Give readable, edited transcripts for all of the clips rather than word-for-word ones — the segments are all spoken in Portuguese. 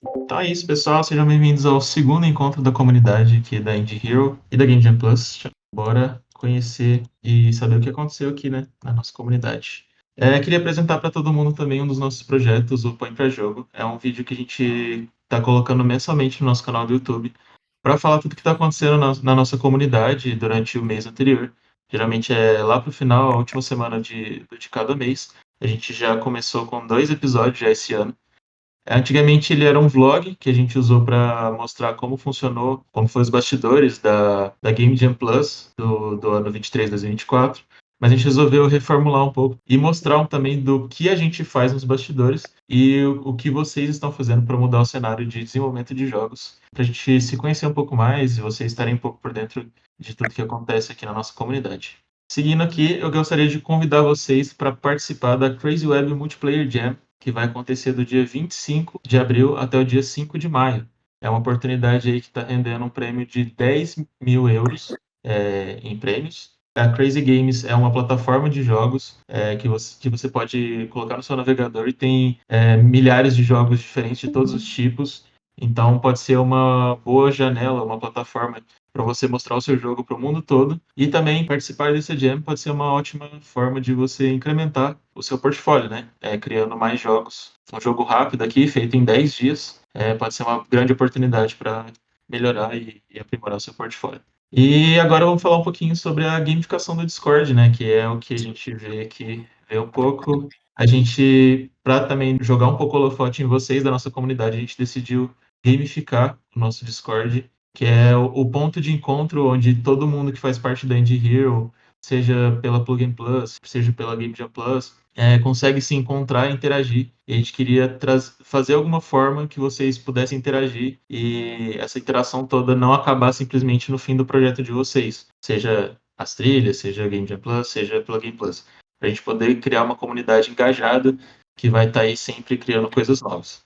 Então é isso, pessoal. Sejam bem-vindos ao segundo encontro da comunidade aqui da Indie Hero e da Game Jam Plus. Bora conhecer e saber o que aconteceu aqui, né, na nossa comunidade. Queria apresentar para todo mundo também um dos nossos projetos, o Põe Pra Jogo. É um vídeo que a gente está colocando mensalmente no nosso canal do YouTube para falar tudo o que está acontecendo na nossa comunidade durante o mês anterior. Geralmente é lá pro final, a última semana de cada mês. A gente já começou com 2 episódios já esse ano. Antigamente ele era um vlog que a gente usou para mostrar como funcionou, como foi os bastidores da Game Jam Plus do ano 23, 2024. Mas a gente resolveu reformular um pouco e mostrar também do que a gente faz nos bastidores e o que vocês estão fazendo para mudar o cenário de desenvolvimento de jogos, para a gente se conhecer um pouco mais e vocês estarem um pouco por dentro de tudo que acontece aqui na nossa comunidade. Seguindo aqui, eu gostaria de convidar vocês para participar da Crazy Web Multiplayer Jam, que vai acontecer do dia 25 de abril até o dia 5 de maio. É uma oportunidade aí que está rendendo um prêmio de 10 mil euros em prêmios. A Crazy Games é uma plataforma de jogos que você pode colocar no seu navegador e tem milhares de jogos diferentes de todos os tipos. Então pode ser uma boa janela, uma plataforma para você mostrar o seu jogo para o mundo todo. E também participar desse jam pode ser uma ótima forma de você incrementar o seu portfólio, né? Criando mais jogos. Um jogo rápido aqui, feito em 10 dias, pode ser uma grande oportunidade para melhorar e aprimorar o seu portfólio. E agora vamos falar um pouquinho sobre a gamificação do Discord, né? Que é o que a gente vê aqui, vê um pouco. A gente, para também jogar um pouco o holofote em vocês da nossa comunidade, a gente decidiu gamificar o nosso Discord, que é o ponto de encontro onde todo mundo que faz parte da Indie Hero, seja pela Plugin Plus, seja pela Game Jam Plus, consegue se encontrar e interagir. E a gente queria fazer alguma forma que vocês pudessem interagir e essa interação toda não acabar simplesmente no fim do projeto de vocês, seja as trilhas, seja a Game Jam Plus, seja pela Game Plus, para a gente poder criar uma comunidade engajada que vai estar aí sempre criando coisas novas.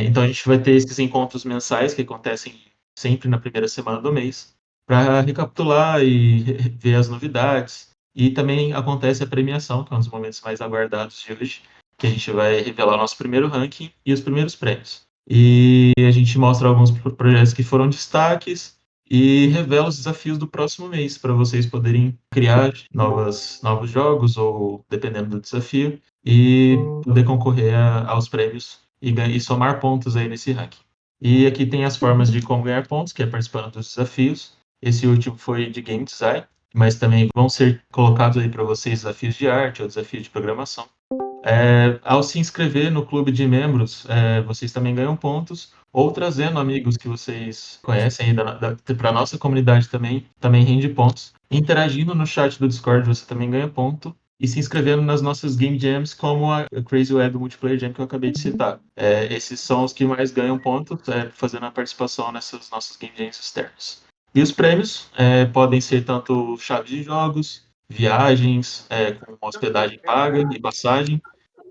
Então a gente vai ter esses encontros mensais que acontecem sempre na primeira semana do mês, para recapitular e ver as novidades. E também acontece a premiação, que é um dos momentos mais aguardados de hoje, que a gente vai revelar o nosso primeiro ranking e os primeiros prêmios. E a gente mostra alguns projetos que foram destaques e revela os desafios do próximo mês, para vocês poderem criar novos jogos, ou dependendo do desafio, e poder concorrer aos prêmios e somar pontos aí nesse ranking. E aqui tem as formas de como ganhar pontos, que é participando dos desafios. Esse último foi de game design, mas também vão ser colocados aí para vocês desafios de arte ou desafios de programação. Ao se inscrever no clube de membros, vocês também ganham pontos, ou trazendo amigos que vocês conhecem para a nossa comunidade também rende pontos. Interagindo no chat do Discord, você também ganha ponto. E se inscrevendo nas nossas Game Jams, como a Crazy Web Multiplayer Jam que eu acabei de citar. Esses são os que mais ganham pontos, fazendo a participação nessas nossas Game Jams externas. E os prêmios podem ser tanto chaves de jogos, viagens com hospedagem paga e passagem,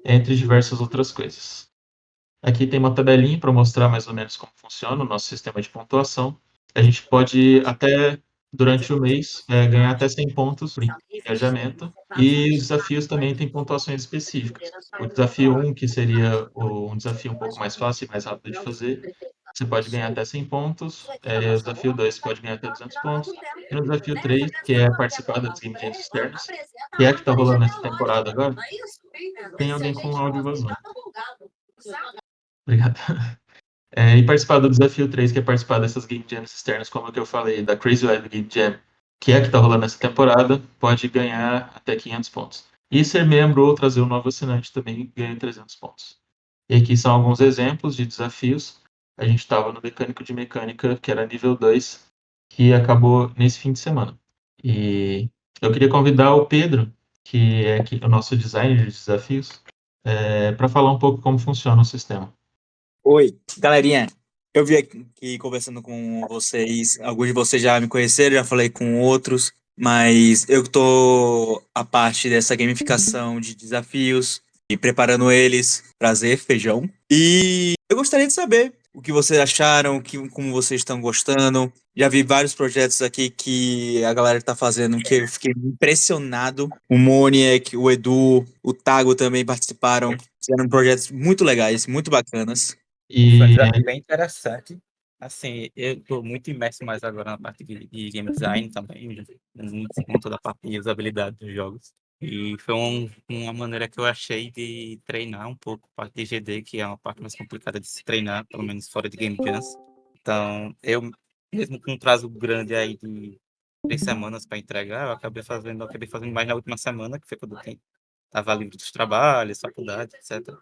entre diversas outras coisas. Aqui tem uma tabelinha para mostrar mais ou menos como funciona o nosso sistema de pontuação. A gente pode até, durante o mês, ganhar até 100 pontos por engajamento, e os desafios também têm pontuações específicas. O desafio 1, que seria um desafio um pouco mais fácil e mais rápido de fazer, você pode ganhar até 100 pontos. O desafio 2, você pode ganhar até 200 pontos. E no desafio 3, que é participar das Game Jams externas, que é a que está rolando nessa temporada agora, tem alguém com áudio vazando. Obrigado. E participar do desafio 3, que é participar dessas Game Jams externas, como que eu falei, da Crazy Web Game Jam, que é a que está rolando nessa temporada, pode ganhar até 500 pontos. E ser membro ou trazer um novo assinante também ganha 300 pontos. E aqui são alguns exemplos de desafios. A gente estava no mecânico de mecânica, que era nível 2, que acabou nesse fim de semana. E eu queria convidar o Pedro, que é o nosso designer de desafios, para falar um pouco como funciona o sistema. Oi, galerinha. Eu vi aqui conversando com vocês, alguns de vocês já me conheceram, já falei com outros, mas eu tô a parte dessa gamificação de desafios e preparando eles, prazer, feijão. E eu gostaria de saber o que vocês acharam, como vocês estão gostando. Já vi vários projetos aqui que a galera tá fazendo que eu fiquei impressionado. O Moniek, o Edu, o Tago também participaram. Fizeram projetos muito legais, muito bacanas. E Foi um desafio bem interessante. Assim, eu tô muito imerso mais agora na parte de game design também, muito com toda a parte de usabilidade dos jogos. E foi uma maneira que eu achei de treinar um pouco a parte de GD, que é uma parte mais complicada de se treinar, pelo menos fora de Game Jams. Então, eu, mesmo com um prazo grande aí de 3 semanas para entregar, acabei fazendo mais na última semana, que foi quando eu estava livre dos trabalhos, faculdade, etc.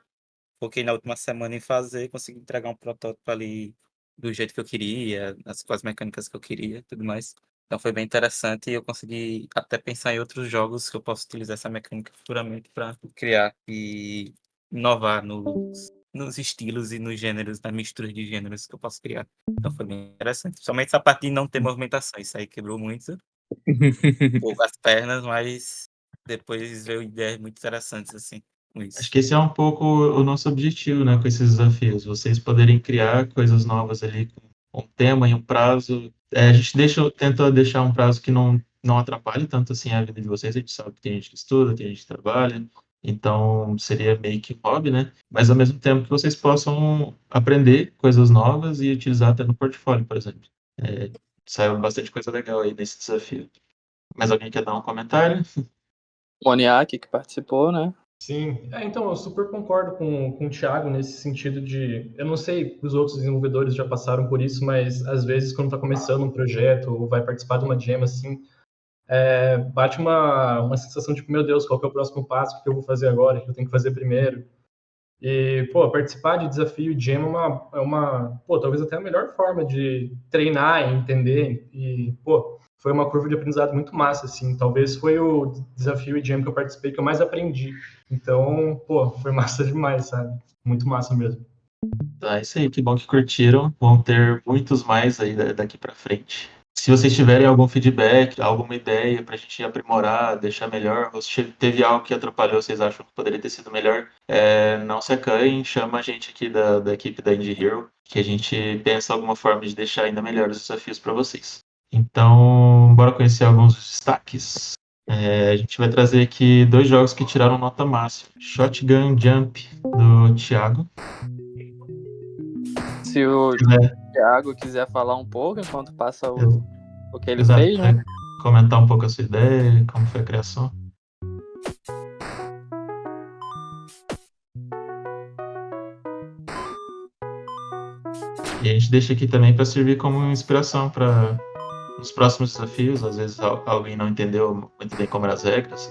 Foquei na última semana em fazer, consegui entregar um protótipo ali do jeito que eu queria, com as mecânicas que eu queria e tudo mais. Então foi bem interessante e eu consegui até pensar em outros jogos que eu posso utilizar essa mecânica futuramente para criar e inovar nos estilos e nos gêneros, nas misturas de gêneros que eu posso criar. Então foi bem interessante. Somente essa parte de não ter movimentação, isso aí quebrou muito, um pouco as pernas, mas depois veio ideias muito interessantes assim com acho isso. que esse é um pouco o nosso objetivo, né, com esses desafios, vocês poderem criar coisas novas ali com um tema e um prazo. A gente tenta deixar um prazo que não atrapalhe tanto assim a vida de vocês. A gente sabe que tem gente que estuda, tem gente que trabalha, então seria meio que um hobby, né? Mas ao mesmo tempo que vocês possam aprender coisas novas e utilizar até no portfólio, por exemplo. Saiu bastante coisa legal aí nesse desafio. Mais alguém quer dar um comentário? O Moniak que participou, né? Sim, então eu super concordo com o Thiago nesse sentido de, eu não sei, os outros desenvolvedores já passaram por isso, mas às vezes quando está começando um projeto ou vai participar de uma jam assim, bate uma sensação tipo, meu Deus, qual que é o próximo passo, o que eu vou fazer agora, o que eu tenho que fazer primeiro? E, pô, participar de desafio e jam pô, talvez até a melhor forma de treinar e entender. E, pô, foi uma curva de aprendizado muito massa, assim. Talvez foi o desafio e jam que eu participei que eu mais aprendi. Então, pô, foi massa demais, sabe? Muito massa mesmo. Tá, é isso aí, que bom que curtiram. Vão ter muitos mais aí daqui para frente. Se vocês tiverem algum feedback, alguma ideia para a gente aprimorar, deixar melhor, ou se teve algo que atrapalhou, vocês acham que poderia ter sido melhor, não se acanhem, chama a gente aqui da equipe da Indie Hero, que a gente pensa alguma forma de deixar ainda melhor os desafios para vocês. Então, bora conhecer alguns dos destaques. A gente vai trazer aqui 2 jogos que tiraram nota máxima. Shotgun Jump, do Thiago. Se o quiser, Thiago quiser falar um pouco enquanto passa o que ele exato, fez, né? comentar um pouco a sua ideia, como foi a criação. E a gente deixa aqui também para servir como inspiração para os próximos desafios. Às vezes alguém não entendeu muito bem como eram as regras.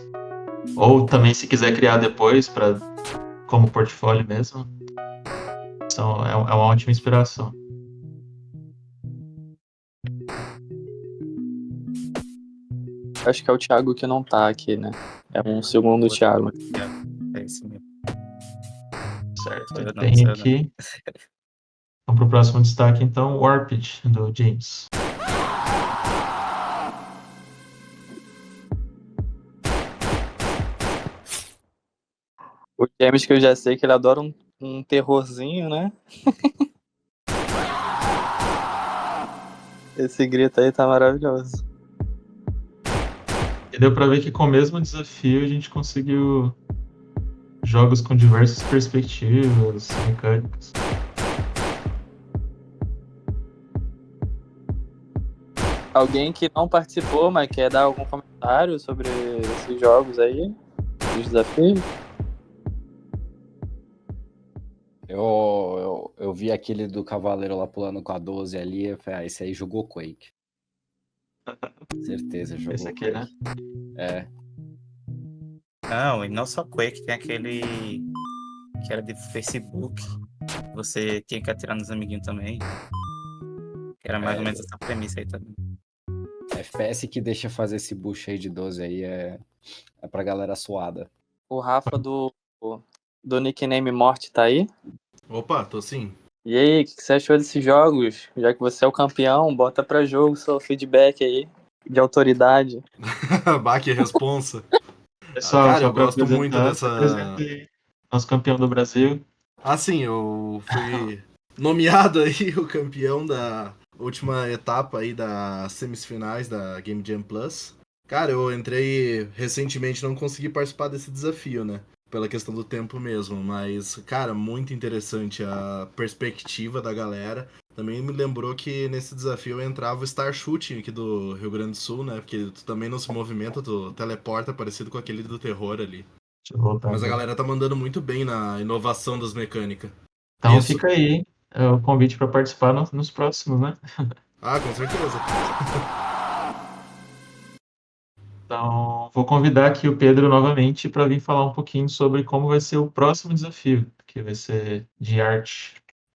Ou também se quiser criar depois como portfólio mesmo. Então, é uma ótima inspiração. Acho que é o Thiago que não tá aqui, né? É um segundo Thiago. É isso mesmo. Certo, Eu não, tem sou eu aqui. Vamos para o próximo destaque, então, Warped, do James. O James, que eu já sei que ele adora um terrorzinho, né? Esse grito aí tá maravilhoso. E deu para ver que com o mesmo desafio a gente conseguiu jogos com diversas perspectivas, mecânicas. Alguém que não participou, mas quer dar algum comentário sobre esses jogos aí? Os desafios? Eu vi aquele do cavaleiro lá pulando com a 12 ali, eu falei, esse aí jogou Quake. Certeza, jogou Esse aqui, Quake. né? É. Não, e não só Quake, tem aquele que era de Facebook. Você tinha que atirar nos amiguinhos também. Que era mais ou menos essa premissa aí também. FPS que deixa fazer esse bush aí de 12 aí é pra galera suada. O Rafa do nickname Morte tá aí? Opa, tô sim. E aí, o que você achou desses jogos? Já que você é o campeão, bota pra jogo seu feedback aí de autoridade. Bah, que responsa. Pessoal, Cara, só eu para gosto muito apresentar, dessa... apresentei nosso campeão do Brasil. Sim, eu fui nomeado aí o campeão da última etapa aí das semifinais da Game Jam Plus. Cara, eu entrei recentemente, não consegui participar desse desafio, né? pela questão do tempo mesmo. Mas, cara, muito interessante a perspectiva da galera. Também me lembrou que nesse desafio entrava o Star Shooting aqui do Rio Grande do Sul, né? Porque tu também não se movimenta, tu teleporta, parecido com aquele do terror ali. Deixa eu voltar Mas a aqui. galera tá mandando muito bem na inovação das mecânicas. Então Isso. fica aí, hein? O convite para participar nos próximos, né? Ah, com certeza. Então, vou convidar aqui o Pedro novamente para vir falar um pouquinho sobre como vai ser o próximo desafio, que vai ser de arte.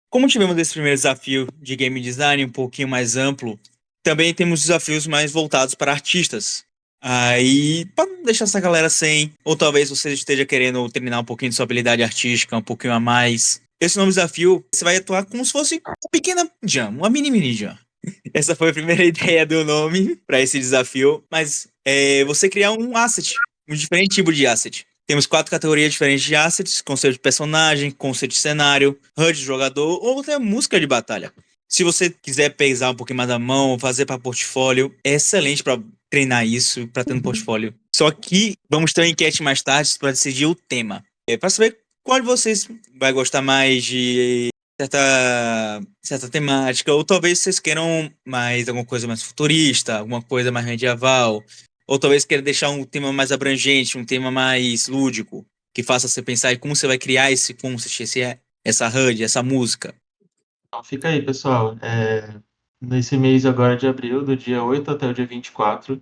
Como tivemos esse primeiro desafio de game design um pouquinho mais amplo, também temos desafios mais voltados para artistas. Aí, para não deixar essa galera sem, ou talvez você esteja querendo treinar um pouquinho de sua habilidade artística, um pouquinho a mais. Esse novo desafio, você vai atuar como se fosse uma pequena jam, uma mini jam. Essa foi a primeira ideia do nome para esse desafio, mas você criar um asset, um diferente tipo de asset. Temos 4 categorias diferentes de assets: conceito de personagem, conceito de cenário, HUD de jogador ou até música de batalha. Se você quiser pesar um pouquinho mais da mão, fazer para portfólio, é excelente para treinar isso, para ter no portfólio. Só que vamos ter uma enquete mais tarde para decidir o tema. Para saber qual de vocês vai gostar mais de certa temática, ou talvez vocês queiram mais alguma coisa mais futurista, alguma coisa mais medieval, ou talvez queiram deixar um tema mais abrangente, um tema mais lúdico, que faça você pensar em como você vai criar esse concept, essa HUD, essa música. Então fica aí, pessoal. Nesse mês agora de abril, do dia 8 até o dia 24,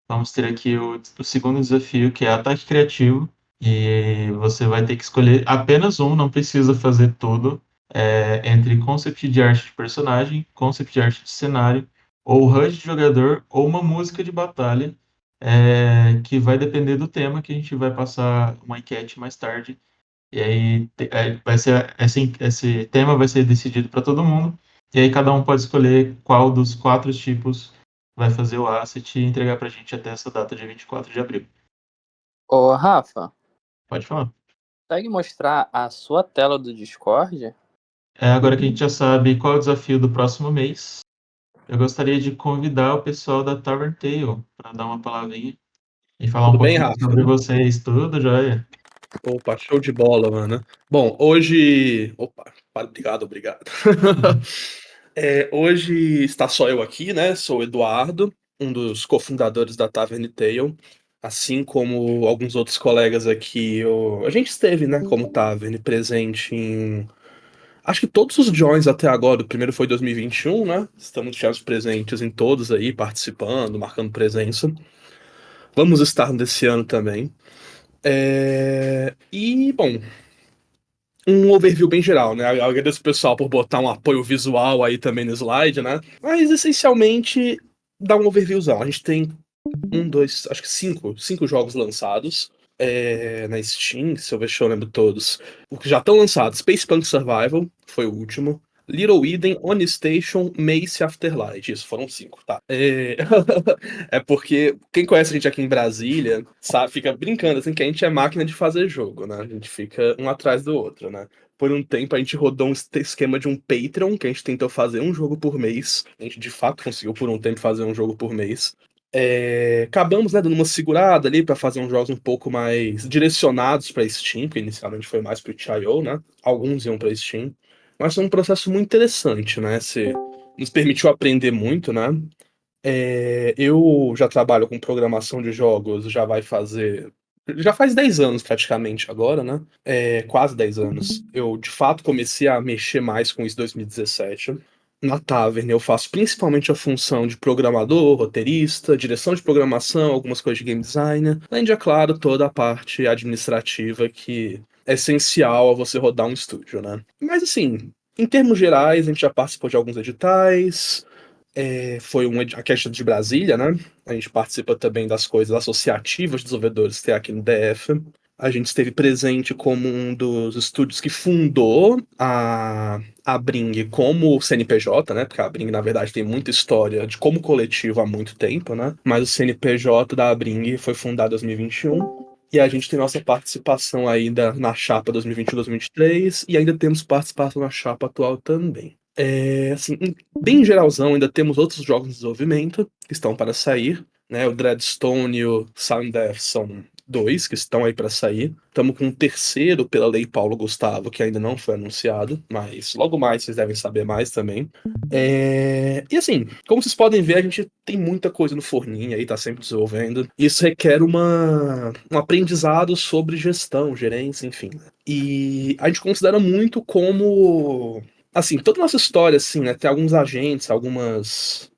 vamos ter aqui o segundo desafio, que é ataque criativo. E você vai ter que escolher apenas um, não precisa fazer tudo, entre concept de arte de personagem, concept de arte de cenário, ou HUD de jogador, ou uma música de batalha, que vai depender do tema, que a gente vai passar uma enquete mais tarde. E aí vai ser esse tema vai ser decidido para todo mundo. E aí cada um pode escolher qual dos 4 tipos vai fazer o asset e entregar para a gente até essa data de 24 de abril. Ô, Rafa, Pode falar. consegue mostrar a sua tela do Discord? Agora que a gente já sabe qual é o desafio do próximo mês, eu gostaria de convidar o pessoal da Tavern Tale para dar uma palavrinha e falar um Tudo bem, pouquinho Rafa? sobre vocês. Tudo, joia? Opa, show de bola, mano. Bom, hoje. Opa, obrigado. Hoje está só eu aqui, né? Sou o Eduardo, um dos cofundadores da Tavern Tale. Assim como alguns outros colegas aqui, a gente esteve, né, como Tavern, presente em. Acho que todos os joins até agora. O primeiro foi 2021, né? Estivemos presentes em todos aí, participando, marcando presença. Vamos estar nesse ano também. E, bom, um overview bem geral, né? Eu agradeço o pessoal por botar um apoio visual aí também no slide, né? Mas, essencialmente, dá um overviewzão. A gente tem acho que cinco jogos lançados na Steam, se eu lembro todos. O que já estão lançados: Space Punk Survival, foi o último. Little Eden, On Station, Mace Afterlight. Isso, foram 5, tá? É porque quem conhece a gente aqui em Brasília, sabe, fica brincando assim que a gente é máquina de fazer jogo, né? A gente fica um atrás do outro, né? Por um tempo a gente rodou um esquema de um Patreon, que a gente tentou fazer um jogo por mês. A gente de fato conseguiu por um tempo fazer um jogo por mês. Acabamos, né, dando uma segurada ali para fazer uns jogos um pouco mais direcionados para Steam, porque inicialmente foi mais para o itch.io, né? Alguns iam para Steam. Mas foi um processo muito interessante, né? Nos permitiu aprender muito, né? Eu já trabalho com programação de jogos, já faz 10 anos praticamente agora, né? Quase 10 anos. Eu, de fato, comecei a mexer mais com isso em 2017. Na Tavern, eu faço principalmente a função de programador, roteirista, direção de programação, algumas coisas de game design, além de, é claro, toda a parte administrativa que é essencial a você rodar um estúdio, né? Mas, assim, em termos gerais, a gente já participou de alguns editais, foi a Cast de Brasília, né? A gente participa também das coisas associativas de desenvolvedores que tem aqui no DF. A gente esteve presente como um dos estúdios que fundou a Bring como CNPJ, né? Porque a Bring, na verdade, tem muita história de como coletivo há muito tempo, né? Mas o CNPJ da Bring foi fundado em 2021. E a gente tem nossa participação ainda na chapa 2021-2023 e ainda temos participação na chapa atual também. Assim, bem geralzão, ainda temos outros jogos em desenvolvimento que estão para sair, né? O Dreadstone e o Sound Death são 2, que estão aí para sair. Estamos com um terceiro pela Lei Paulo Gustavo, que ainda não foi anunciado, mas logo mais vocês devem saber mais também. E assim, como vocês podem ver, a gente tem muita coisa no forninho aí, tá sempre desenvolvendo. Isso requer um aprendizado sobre gestão, gerência, enfim. E a gente considera muito como... Assim, toda a nossa história, assim, né? Tem alguns agentes, algumas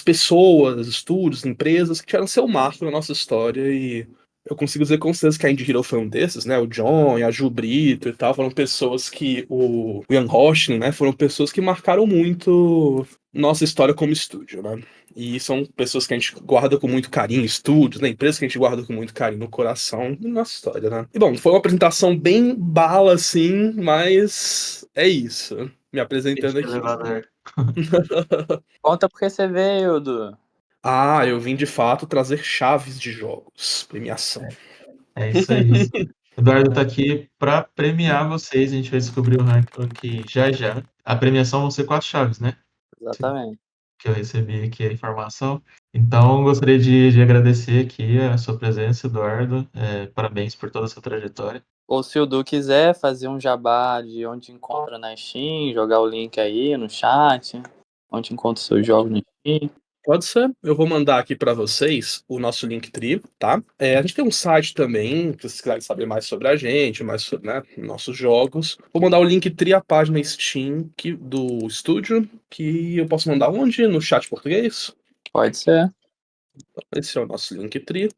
pessoas, estúdios, empresas que tiveram seu marco na nossa história e eu consigo dizer com certeza que a Indie Hero foi um desses, né? O John e a Ju Brito e tal, foram pessoas que... O Ian Hosting, né? Foram pessoas que marcaram muito nossa história como estúdio, né? E são pessoas que a gente guarda com muito carinho, estúdios, né? Empresas que a gente guarda com muito carinho no coração na nossa história, né? E bom, foi uma apresentação bem bala, assim, mas é isso. Me apresentando aqui. Conta porque você veio, Du. Ah, eu vim de fato trazer chaves de jogos. Premiação. É isso aí. Eduardo tá aqui para premiar vocês. A gente vai descobrir o ranking já já. A premiação vão ser 4 chaves, né? Exatamente. Que eu recebi aqui a informação. Então, gostaria de agradecer aqui a sua presença, Eduardo. Parabéns por toda a sua trajetória. Ou se o Du quiser fazer um jabá de onde encontra na Steam, jogar o link aí no chat, onde encontra os seus jogos no Steam. Pode ser. Eu vou mandar aqui para vocês o nosso Linktree, tá? A gente tem um site também, se vocês quiserem saber mais sobre a gente, mais sobre, né, nossos jogos. Vou mandar o Linktree, a página Steam do estúdio, que eu posso mandar onde? No chat português? Pode ser. Esse é o nosso Linktree.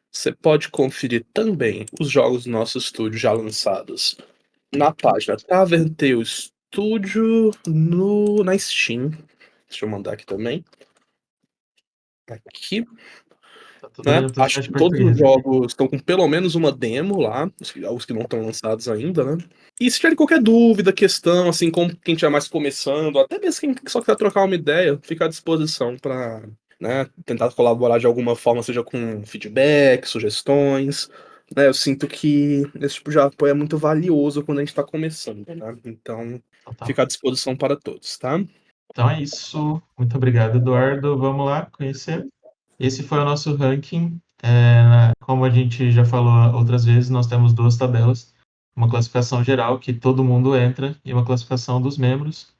Você pode conferir também os jogos do nosso estúdio já lançados na página Tavern Tale Studio na Steam. Deixa eu mandar aqui também. Aqui. Tá tudo Né? aí no teu Acho chat que todos os português. jogos estão com pelo menos uma demo lá, os que não estão lançados ainda, né? E se tiver qualquer dúvida, questão, assim, como quem estiver mais começando, até mesmo quem só quer trocar uma ideia, fica à disposição para, né, tentar colaborar de alguma forma, seja com feedback, sugestões. Né? Eu sinto que esse tipo de apoio é muito valioso quando a gente está começando, né? Então, Total. fica à disposição para todos, tá? Então é isso. Muito obrigado, Eduardo. Vamos lá conhecer. Esse foi o nosso ranking. Como a gente já falou outras vezes, nós temos 2 tabelas. Uma classificação geral, que todo mundo entra, e uma classificação dos membros.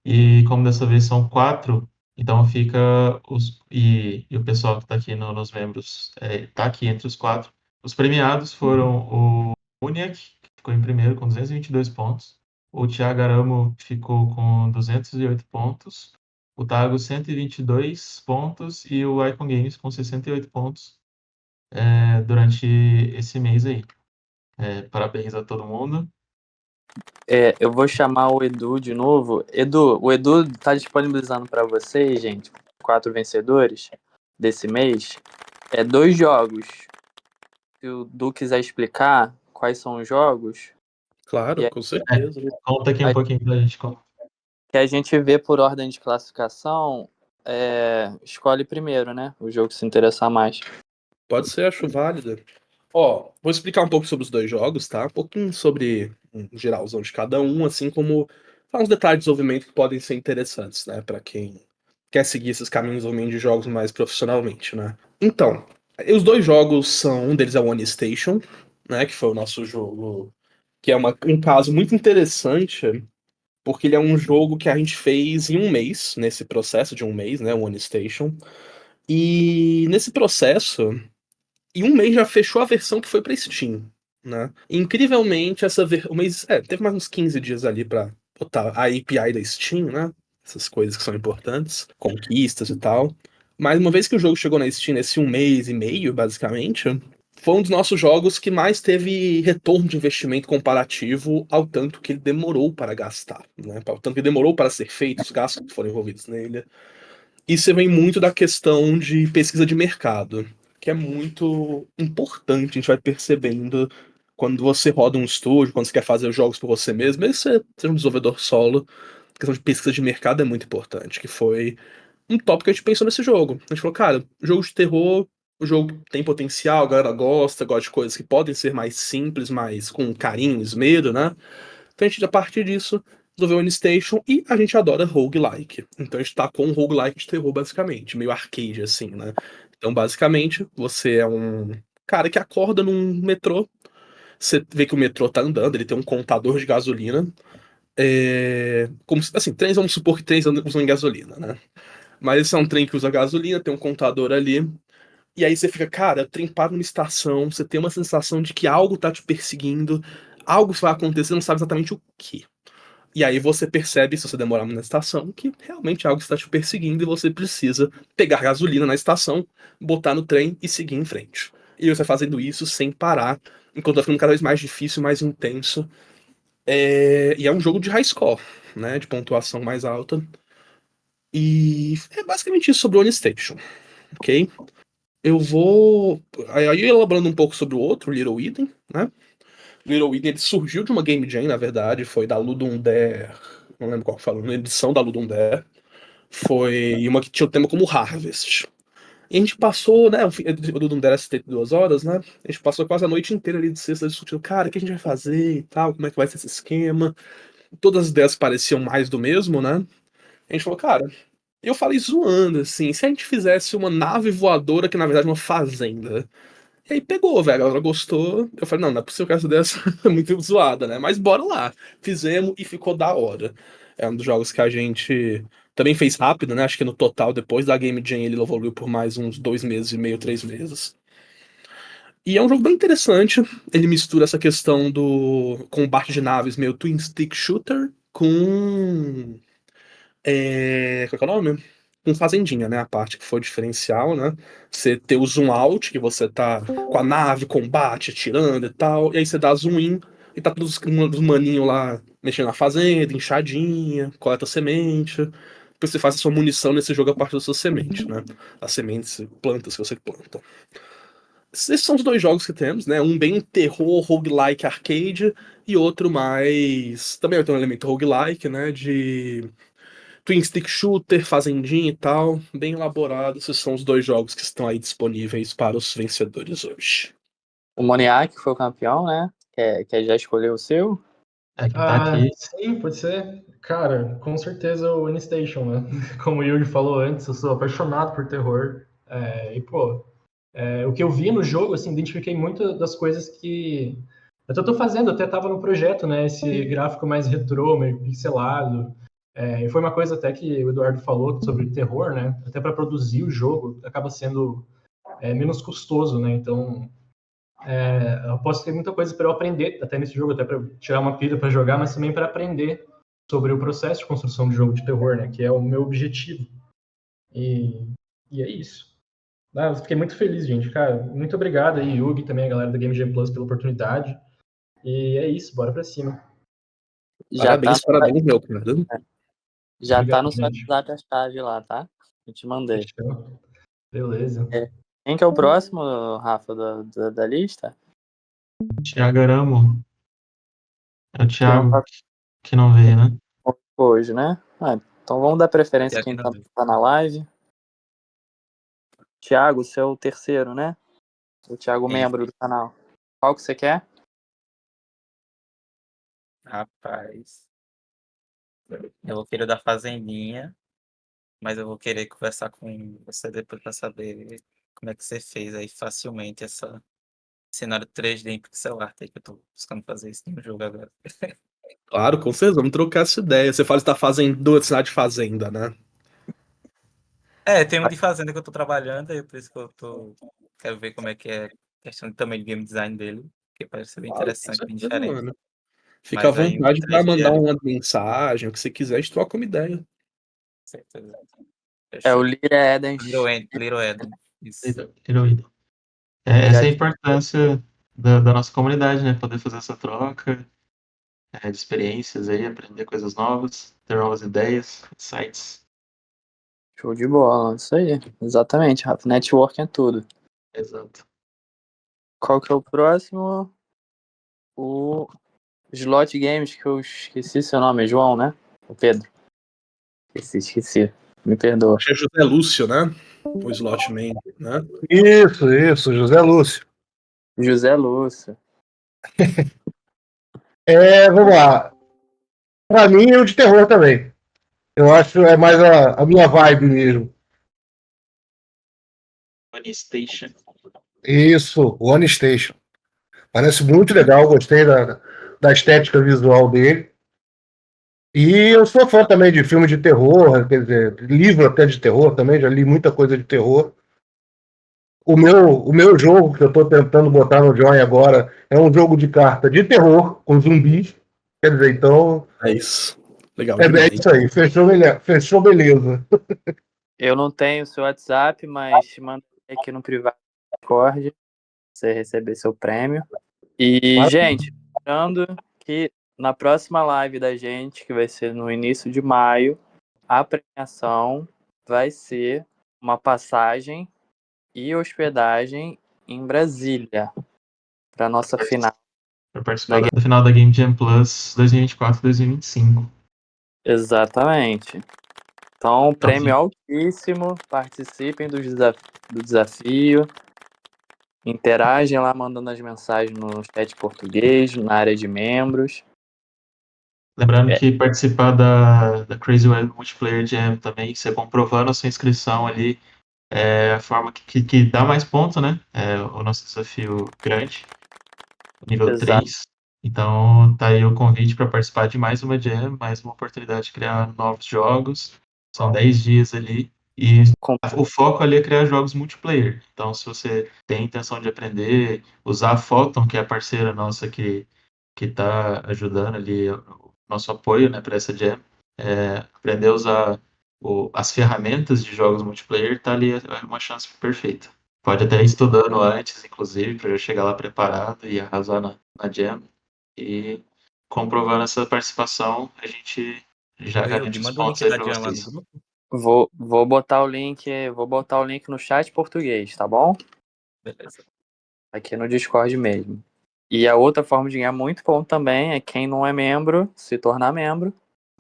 E como dessa vez são 4, então fica o pessoal que está aqui nos membros está aqui entre os 4. Os premiados foram o Muniac, que ficou em primeiro com 222 pontos. O Thiago Aramo ficou com 208 pontos. O Tago, 122 pontos. E o Icon Games com 68 pontos durante esse mês aí. Parabéns a todo mundo. Eu vou chamar o Edu de novo. O Edu está disponibilizando para vocês, gente, 4 vencedores desse mês. 2 jogos. Se o Du quiser explicar quais são os jogos, Claro, E aí- com certeza. Conta aqui um pouquinho pra gente. que a gente vê por ordem de classificação, escolhe primeiro, né? O jogo que se interessar mais. Pode ser, acho válido. Ó, vou explicar um pouco sobre os 2 jogos, tá? Um pouquinho sobre um geralzão de cada um, assim como falar uns detalhes de desenvolvimento que podem ser interessantes, né? Pra quem quer seguir esses caminhos de desenvolvimento de jogos mais profissionalmente, né? Então, os 2 jogos são... Um deles é o One Station, né? Que foi o nosso jogo... Que é um caso muito interessante, porque ele é um jogo que a gente fez em um mês, nesse processo de um mês, né? O One Station. E nesse processo... Em um mês já fechou a versão que foi pra Steam, né? Incrivelmente, o mês... teve mais uns 15 dias ali pra botar a API da Steam, né? Essas coisas que são importantes, conquistas e tal. Mas uma vez que o jogo chegou na Steam nesse um mês e meio, basicamente, foi um dos nossos jogos que mais teve retorno de investimento comparativo ao tanto que ele demorou para gastar, né? Ao tanto que ele demorou para ser feito, os gastos que foram envolvidos nele. Isso vem muito da questão de pesquisa de mercado, que é muito importante, a gente vai percebendo quando você roda um estúdio, quando você quer fazer os jogos por você mesmo, mesmo que você seja um desenvolvedor solo, a questão de pesquisa de mercado é muito importante, que foi um tópico que a gente pensou nesse jogo. A gente falou, cara, jogo de terror, o jogo tem potencial, a galera gosta de coisas que podem ser mais simples, mais com carinho, esmero, né? Então a gente, a partir disso, resolveu o N-Station e a gente adora roguelike. Então a gente tá com um roguelike de terror, basicamente, meio arcade, assim, né? Então, basicamente, você é um cara que acorda num metrô. Você vê que o metrô tá andando, ele tem um contador de gasolina. Como assim, trens, vamos supor que trens usam gasolina, né? Mas esse é um trem que usa gasolina, tem um contador ali. E aí você fica, cara, o trem para numa estação, você tem uma sensação de que algo tá te perseguindo, algo vai acontecer, não sabe exatamente o que. E aí você percebe, se você demorar muito na estação, que realmente algo está te perseguindo e você precisa pegar gasolina na estação, botar no trem e seguir em frente. E você fazendo isso sem parar, enquanto vai ficando cada vez mais difícil, mais intenso. E é um jogo de high score, né? De pontuação mais alta. E é basicamente isso sobre o OneStation, ok? Eu vou. Aí elaborando um pouco sobre o outro, Little Eden, né? Little Eden ele surgiu de uma Game Jam, na verdade, foi da Ludum Dare. Não lembro qual foi a edição da Ludum Dare. Foi uma que tinha o tema como Harvest. E a gente passou, né? O Ludum Dare é 72 horas, né? A gente passou quase a noite inteira ali de sexta discutindo, cara, o que a gente vai fazer e tal, como é que vai ser esse esquema. Todas as ideias pareciam mais do mesmo, né? A gente falou, cara, eu falei zoando, assim, se a gente fizesse uma nave voadora que na verdade é uma fazenda. E aí pegou, velho, a galera gostou. Eu falei, não é possível que essa dessa é muito zoada, né? Mas bora lá. Fizemos e ficou da hora. É um dos jogos que a gente também fez rápido, né? Acho que no total, depois da Game Jam, ele evoluiu por mais uns 2 meses e meio, 3 meses. E é um jogo bem interessante. Ele mistura essa questão do combate de naves meio twin stick shooter com qual que é o nome? Com fazendinha, né? A parte que foi o diferencial, né? Você ter o zoom out, que você tá com a nave, combate, atirando e tal, e aí você dá zoom in e tá todos os maninhos lá mexendo na fazenda, enxadinha, coleta semente. Depois você faz a sua munição nesse jogo a partir da sua semente, né? As sementes, plantas que você planta. Esses são os dois jogos que temos, né? Um bem terror, roguelike, arcade, e outro mais. Também tem um elemento roguelike, né? De Twin Stick Shooter, Fazendinha e tal, bem elaborado. Esses são os dois jogos que estão aí disponíveis para os vencedores hoje. O Moniac foi o campeão, né? Quer já escolher o seu? Quem tá aqui. Sim, pode ser. Cara, com certeza o Unistation, né? Como o Yuri falou antes, eu sou apaixonado por terror. O que eu vi no jogo, assim, identifiquei muito das coisas que eu tô fazendo, até tava no projeto, né? Esse gráfico mais retrô, meio pixelado. E foi uma coisa até que o Eduardo falou sobre terror, né? Até para produzir o jogo, acaba sendo menos custoso, né? Então, eu posso ter muita coisa para eu aprender até nesse jogo, até para tirar uma pilha para jogar, mas também para aprender sobre o processo de construção de jogo de terror, né? Que é o meu objetivo. E é isso. Eu fiquei muito feliz, gente. Cara, muito obrigado aí, Yugi, também a galera da Game Jam Plus pela oportunidade. E é isso, bora pra cima. Parabéns, meu cara. Já tá Obrigado, no seu gente. WhatsApp a chave lá, tá? Eu te mandei. Fechou. Beleza. Quem que é o próximo, Rafa, da lista? Thiago Aramo. É o Que não Thiago tá que não veio, né? hoje, né? Então vamos dar preferência a quem tá na live. Thiago, você é o terceiro, né? O Thiago, membro do canal. Qual que você quer? Rapaz, eu vou querer da Fazendinha, mas eu vou querer conversar com você depois para saber como é que você fez aí facilmente essa cenário 3D em pixel art aí, que eu tô buscando fazer isso no jogo agora. Claro, com certeza, vamos trocar essa ideia. Você fala que tá fazendo cidade de fazenda, né? Tem um de fazenda que eu tô trabalhando, aí por isso que quero ver como é que é a questão também de game design dele, que parece ser bem Claro, com interessante, bem certeza, diferente. mano. Fica à Mas aí o vontade para 3D mandar ali, uma mensagem, o que você quiser, a gente troca uma ideia. certeza. É o Fechou. Little Eden. Little Eden. Isso. Heroína. Essa é a importância da nossa comunidade, né? Poder fazer essa troca de experiências aí, aprender coisas novas, ter novas ideias, insights. Show de bola, isso aí. Exatamente, Rafa. Network é tudo. Exato. Qual que é o próximo? O Slot Games, que eu esqueci seu nome, é João, né? O Pedro. Esqueci. Me perdoa. Acho que é José Lúcio, né? O Slotman, né? Isso, José Lúcio. José Lúcio. Vamos lá. Pra mim é o de terror também. Eu acho é mais a minha vibe mesmo. Unistation. Isso, o One Station. Parece muito legal, gostei da estética visual dele. E eu sou fã também de filme de terror, quer dizer, livro até de terror também, já li muita coisa de terror. O meu jogo que eu estou tentando botar no Join agora é um jogo de carta de terror com zumbis. Quer dizer, então. É isso. Legal É demais. isso aí, fechou beleza. Eu não tenho seu WhatsApp, mas te mando aqui no privado do Discord, pra você receber seu prêmio. E, gente, lembrando que na próxima live da gente, que vai ser no início de maio, a premiação vai ser uma passagem e hospedagem em Brasília para nossa final. Para participar da final da Game Jam Plus 2024-2025. Exatamente. Então, prêmio altíssimo. Participem do desafio. Interagem lá, mandando as mensagens no chat português, na área de membros. Lembrando que participar da Crazy Web Multiplayer Jam também, você comprovando a sua inscrição ali, é a forma que dá mais pontos, né? É o nosso desafio grande, nível Exato. 3. Então, tá aí o convite para participar de mais uma Jam, mais uma oportunidade de criar novos jogos. São 10 dias ali. E o foco ali é criar jogos multiplayer. Então, se você tem intenção de aprender, usar a Photon, que é a parceira nossa que está ajudando ali o nosso apoio, né, para essa Jam, aprender a usar as ferramentas de jogos multiplayer, tá ali uma chance perfeita. Pode até ir estudando antes, inclusive, para já chegar lá preparado e arrasar na Jam. E comprovando essa participação, a gente já garante os Manda o pontos link aí da para Jam lá no vocês. grupo. Vou botar o link no chat português, tá bom? Beleza. Aqui no Discord mesmo. E a outra forma de ganhar muito ponto também é quem não é membro se tornar membro,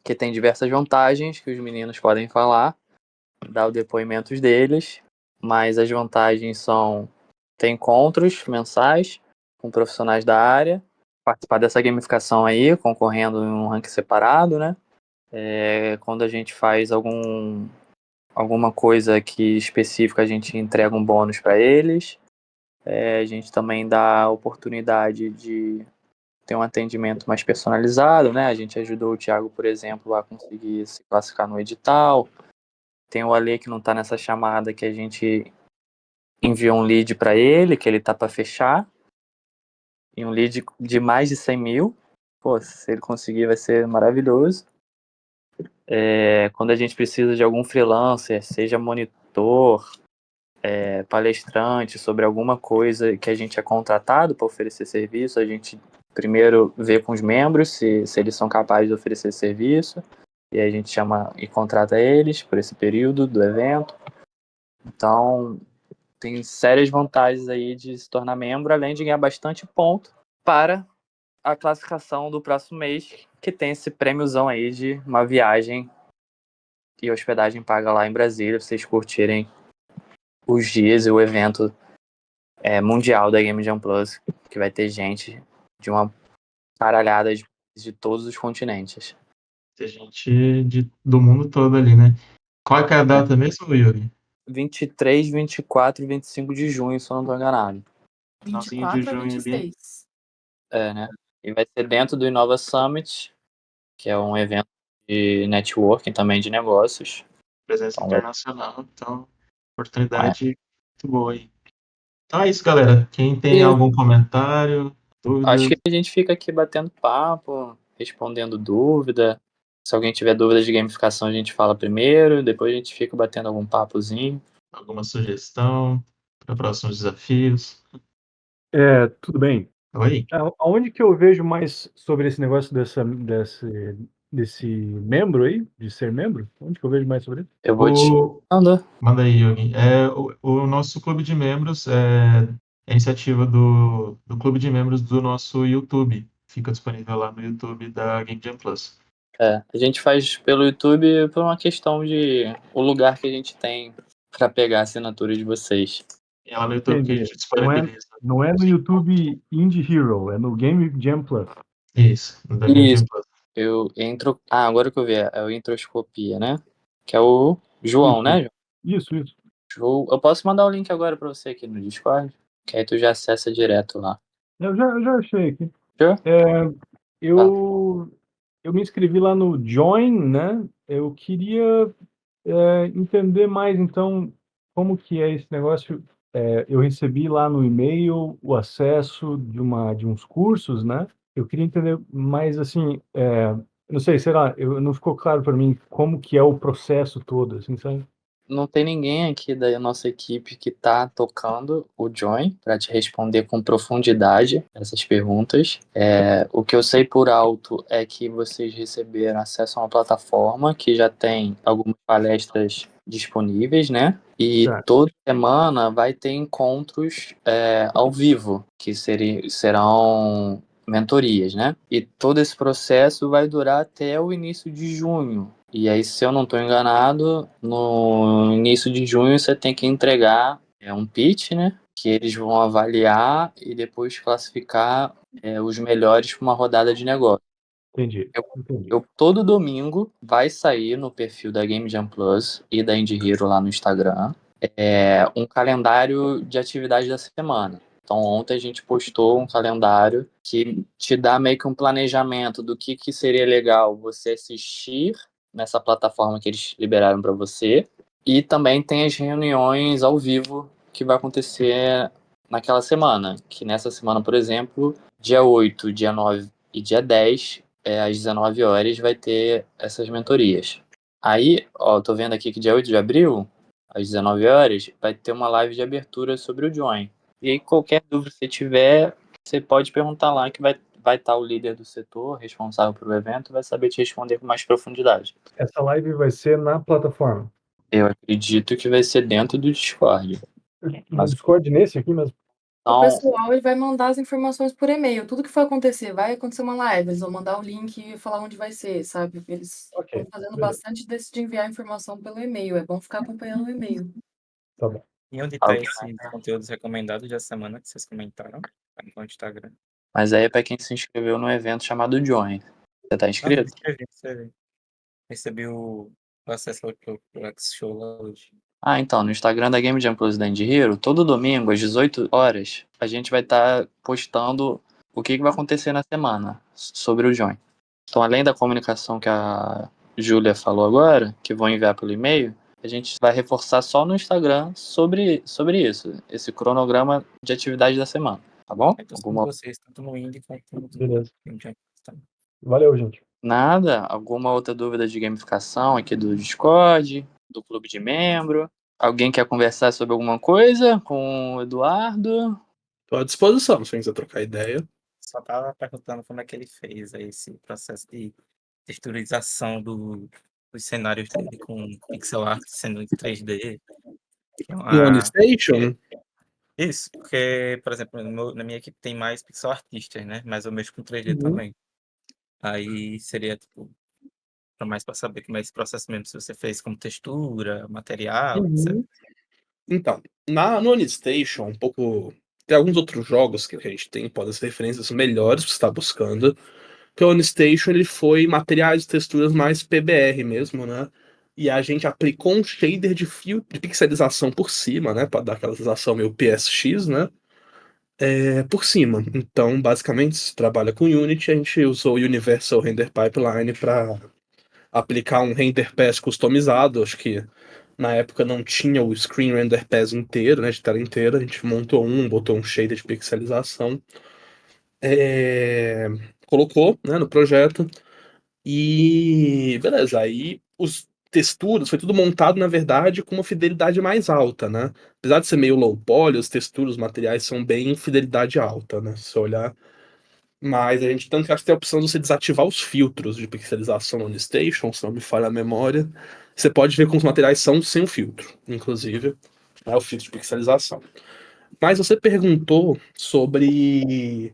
que tem diversas vantagens que os meninos podem falar, dar os depoimentos deles, mas as vantagens são ter encontros mensais com profissionais da área, participar dessa gamificação aí, concorrendo em um ranking separado, né? Quando a gente faz alguma coisa que específica, a gente entrega um bônus para eles. A gente também dá a oportunidade de ter um atendimento mais personalizado, né? A gente ajudou o Thiago, por exemplo, a conseguir se classificar no edital. Tem o Ale que não está nessa chamada, que a gente enviou um lead para ele, que ele tá para fechar. E um lead de mais de 100 mil. Pô, se ele conseguir vai ser maravilhoso. Quando a gente precisa de algum freelancer, seja monitor, palestrante, sobre alguma coisa que a gente é contratado para oferecer serviço, a gente primeiro vê com os membros se eles são capazes de oferecer serviço, e aí a gente chama e contrata eles por esse período do evento. Então, tem sérias vantagens aí de se tornar membro, além de ganhar bastante ponto para a classificação do próximo mês, que tem esse prêmiozão aí de uma viagem e hospedagem paga lá em Brasília, pra vocês curtirem os dias e o evento mundial da Game Jam Plus, que vai ter gente de uma caralhada de todos os continentes. Tem gente do mundo todo ali, né? Qual é a data mesmo, Yuri? 23, 24 e 25 de junho, se eu não estou enganado. Finalzinho de 24 a junho ali. 26. Né? E vai ser dentro do Inova Summit, que é um evento de networking também de negócios. Presença Então, internacional, então oportunidade muito boa aí. Então é isso, galera. Quem tem Eu- algum comentário, dúvida, Acho que a gente fica aqui batendo papo, respondendo dúvida. Se alguém tiver dúvidas de gamificação, a gente fala primeiro, depois a gente fica batendo algum papozinho. alguma sugestão para próximos desafios? Tudo bem. Oi? Aonde que eu vejo mais sobre esse negócio desse membro aí, de ser membro? Onde que eu vejo mais sobre ele? Eu vou te mandar. Manda aí, Yogi. O nosso clube de membros é a iniciativa do clube de membros do nosso YouTube. Fica disponível lá no YouTube da Game Jam Plus. A gente faz pelo YouTube por uma questão de o lugar que a gente tem para pegar a assinatura de vocês. É lá no YouTube que a gente disponibiliza. Não é no YouTube Indie Hero, é no Game Jam Plus. Isso, no da Game Jam Plus. Eu entro. Agora que eu vi, é o Introscopia, né? Que é o João, né? Isso. Eu posso mandar o link agora para você aqui no Discord? Que aí tu já acessa direto lá. Eu já achei aqui. Já? Eu me inscrevi lá no Join, né? Eu queria entender mais, então, como que é esse negócio. Eu recebi lá no e-mail o acesso de uns cursos, né? Eu queria entender mais, assim, não sei, será, não ficou claro para mim como que é o processo todo, assim, sabe? Não tem ninguém aqui da nossa equipe que tá tocando o Join para te responder com profundidade essas perguntas. O que eu sei por alto é que vocês receberam acesso a uma plataforma que já tem algumas palestras disponíveis, né? E Certo. toda semana vai ter encontros ao vivo, que serão mentorias, né? E todo esse processo vai durar até o início de junho. E aí, se eu não estou enganado, no início de junho você tem que entregar um pitch, né? Que eles vão avaliar e depois classificar os melhores para uma rodada de negócio. Entendi. Todo domingo vai sair no perfil da Game Jam Plus e da Indie Hero lá no Instagram um calendário de atividades da semana. Então, ontem a gente postou um calendário que te dá meio que um planejamento do que seria legal você assistir nessa plataforma que eles liberaram para você. E também tem as reuniões ao vivo que vai acontecer naquela semana. Que nessa semana, por exemplo, dia 8, dia 9 e dia 10, às 19 horas, vai ter essas mentorias. Aí, ó, tô vendo aqui que dia 8 de abril, às 19 horas, vai ter uma live de abertura sobre o Join. E aí, qualquer dúvida que você tiver, você pode perguntar lá que vai estar o líder do setor, responsável pelo evento, vai saber te responder com mais profundidade. Essa live vai ser na plataforma? Eu acredito que vai ser dentro do Discord. No Discord nesse aqui mesmo? O pessoal ele vai mandar as informações por e-mail. Tudo que for acontecer, vai acontecer uma live, eles vão mandar o link e falar onde vai ser, sabe? Eles estão fazendo bastante desse de enviar informação pelo e-mail. É bom ficar acompanhando o e-mail. Tá bom. E onde tá esses conteúdos recomendados da semana que vocês comentaram? No Instagram. Mas aí é para quem se inscreveu no evento chamado Join. Você tá inscrito? Inscrevi. Recebi o acesso ao X-Show lá hoje. Então, no Instagram da Game Jam Plus e da Indie Hero, todo domingo, às 18 horas, a gente vai estar postando o que vai acontecer na semana sobre o Join. Então, além da comunicação que a Júlia falou agora, que vou enviar pelo e-mail, a gente vai reforçar só no Instagram sobre isso, esse cronograma de atividade da semana, tá bom? Vocês, tanto no Indie quanto no Beleza. Game Jam. Valeu, gente. Nada? Alguma outra dúvida de gamificação aqui do Discord, do clube de membro? Alguém quer conversar sobre alguma coisa com o Eduardo? Tô à disposição, se quiser trocar ideia. Só tava perguntando como é que ele fez aí esse processo de texturização dos cenários dele com pixel art sendo em 3D. No OnStation? Isso, porque, por exemplo, na minha equipe tem mais pixel artistas, né? Mas eu mexo com 3D também. Aí seria, tipo, mais para saber como é esse processo mesmo, se você fez como textura, material, etc. Então, no OnStation, um pouco. Tem alguns outros jogos que a gente tem, podem ser referências melhores que você está buscando. Porque o OnStation ele foi materiais e texturas mais PBR mesmo, né? E a gente aplicou um shader de pixelização por cima, né? Para dar aquela sensação meio PSX, né? Por cima. Então, basicamente, se trabalha com Unity, a gente usou o Universal Render Pipeline para aplicar um render pass customizado. Acho que na época não tinha o Screen Render Pass inteiro, né, de tela inteira. A gente montou botou um shader de pixelização, colocou, né, no projeto e beleza. Aí os texturas foi tudo montado, na verdade, com uma fidelidade mais alta, né? Apesar de ser meio low poly, as texturas, os materiais são bem fidelidade alta, né? Se você olhar. Mas a gente tanto que acho que tem a opção de você desativar os filtros de pixelização no OnStation, se não me falha a memória. Você pode ver como os materiais são sem o filtro, inclusive, né, o filtro de pixelização. Mas você perguntou sobre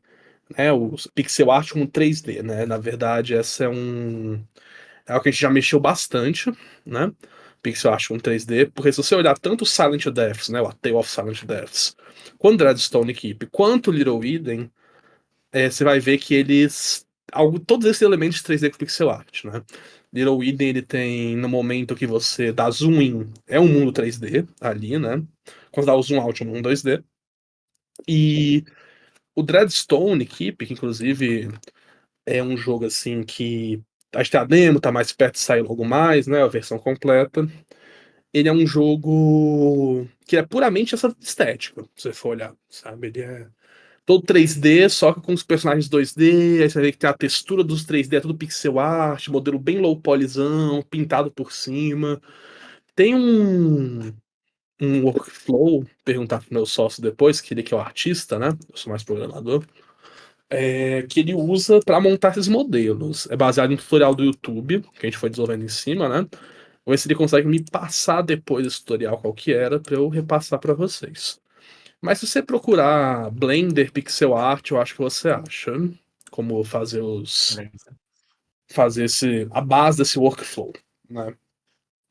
o pixel art com 3D, né? Na verdade, essa é algo que a gente já mexeu bastante, né? Pixel art com 3D, porque se você olhar tanto o Silent Deaths, né? O A Tale of Silent Deaths, quanto o Dreadstone Keep, quanto o Little Eden, você vai ver que todos esses elementos de 3D com pixel art, né? Little Eden, ele tem, no momento que você dá zoom in, é um mundo 3D ali, né? Quando dá o zoom out, é um mundo 2D. E o Dreadstone Keep, que inclusive é um jogo assim que acho que a demo tá mais perto de sair logo mais, né? A versão completa. Ele é um jogo que é puramente essa estética, se você for olhar, sabe? Ele é todo 3D, só que com os personagens 2D, aí você vê que tem a textura dos 3D, é tudo pixel art, modelo bem low polyzão, pintado por cima. Tem um workflow, perguntar pro meu sócio depois, que ele que é o artista, né? Eu sou mais programador. Que ele usa para montar esses modelos. É baseado em tutorial do YouTube, que a gente foi desenvolvendo em cima, né? Vamos ver se ele consegue me passar depois esse tutorial qual que era, para eu repassar para vocês. Mas se você procurar Blender Pixel Art, eu acho que você acha como fazer a base desse workflow, né?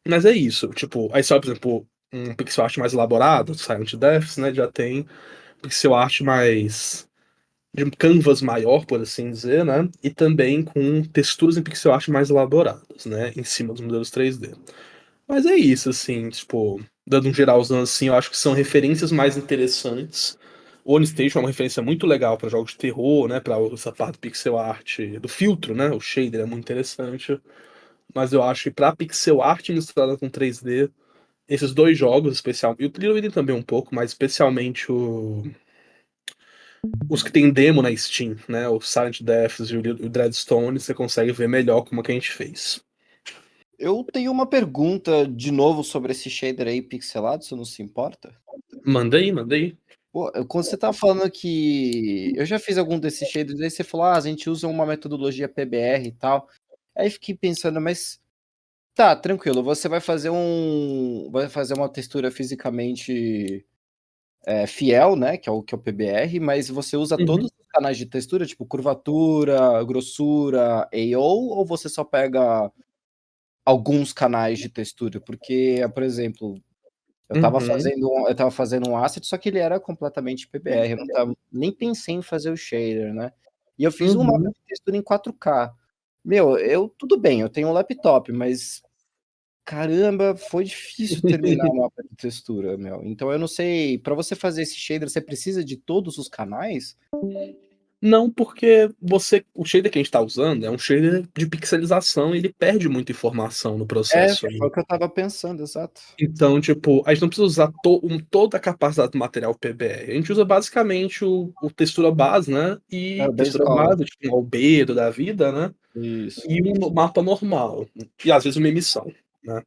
Mas é isso, tipo, aí só, por exemplo, um pixel art mais elaborado, Silent Deaths, né, já tem pixel art mais de um canvas maior, por assim dizer, né? E também com texturas em pixel art mais elaboradas, né? Em cima dos modelos 3D. Mas é isso, assim, tipo, dando um geralzão assim, eu acho que são referências mais interessantes. O OnStation é uma referência muito legal para jogos de terror, né? Para essa parte do pixel art, do filtro, né? O shader é muito interessante. Mas eu acho que para pixel art misturada com 3D, esses dois jogos, especial, e o Little Within também um pouco, mas especialmente os que tem demo na Steam, né? O Silent Deaths e o Dreadstone, você consegue ver melhor como que a gente fez. Eu tenho uma pergunta de novo sobre esse shader aí pixelado, se não se importa. Mandei. Pô, quando você tava falando que eu já fiz algum desses shaders, aí você falou, a gente usa uma metodologia PBR e tal. Aí fiquei pensando, mas tá, tranquilo, você vai fazer uma textura fisicamente fiel, né, que é o PBR, mas você usa todos os canais de textura, tipo curvatura, grossura, AO, ou você só pega alguns canais de textura? Porque, por exemplo, eu tava fazendo um asset, só que ele era completamente PBR, eu nem pensei em fazer o shader, né? E eu fiz um mapa de textura em 4K. Meu, tudo bem, eu tenho um laptop, mas caramba, foi difícil terminar o mapa de textura, meu. Então eu não sei, para você fazer esse shader, você precisa de todos os canais? Não, porque o shader que a gente tá usando é um shader de pixelização e ele perde muita informação no processo. Foi o que eu tava pensando, exato. Então, tipo, a gente não precisa usar toda a capacidade do material PBR. A gente usa basicamente o textura base, né? E o base textura color. base, tipo um albedo da vida, né? Isso. E um mapa normal. E às vezes uma emissão, né?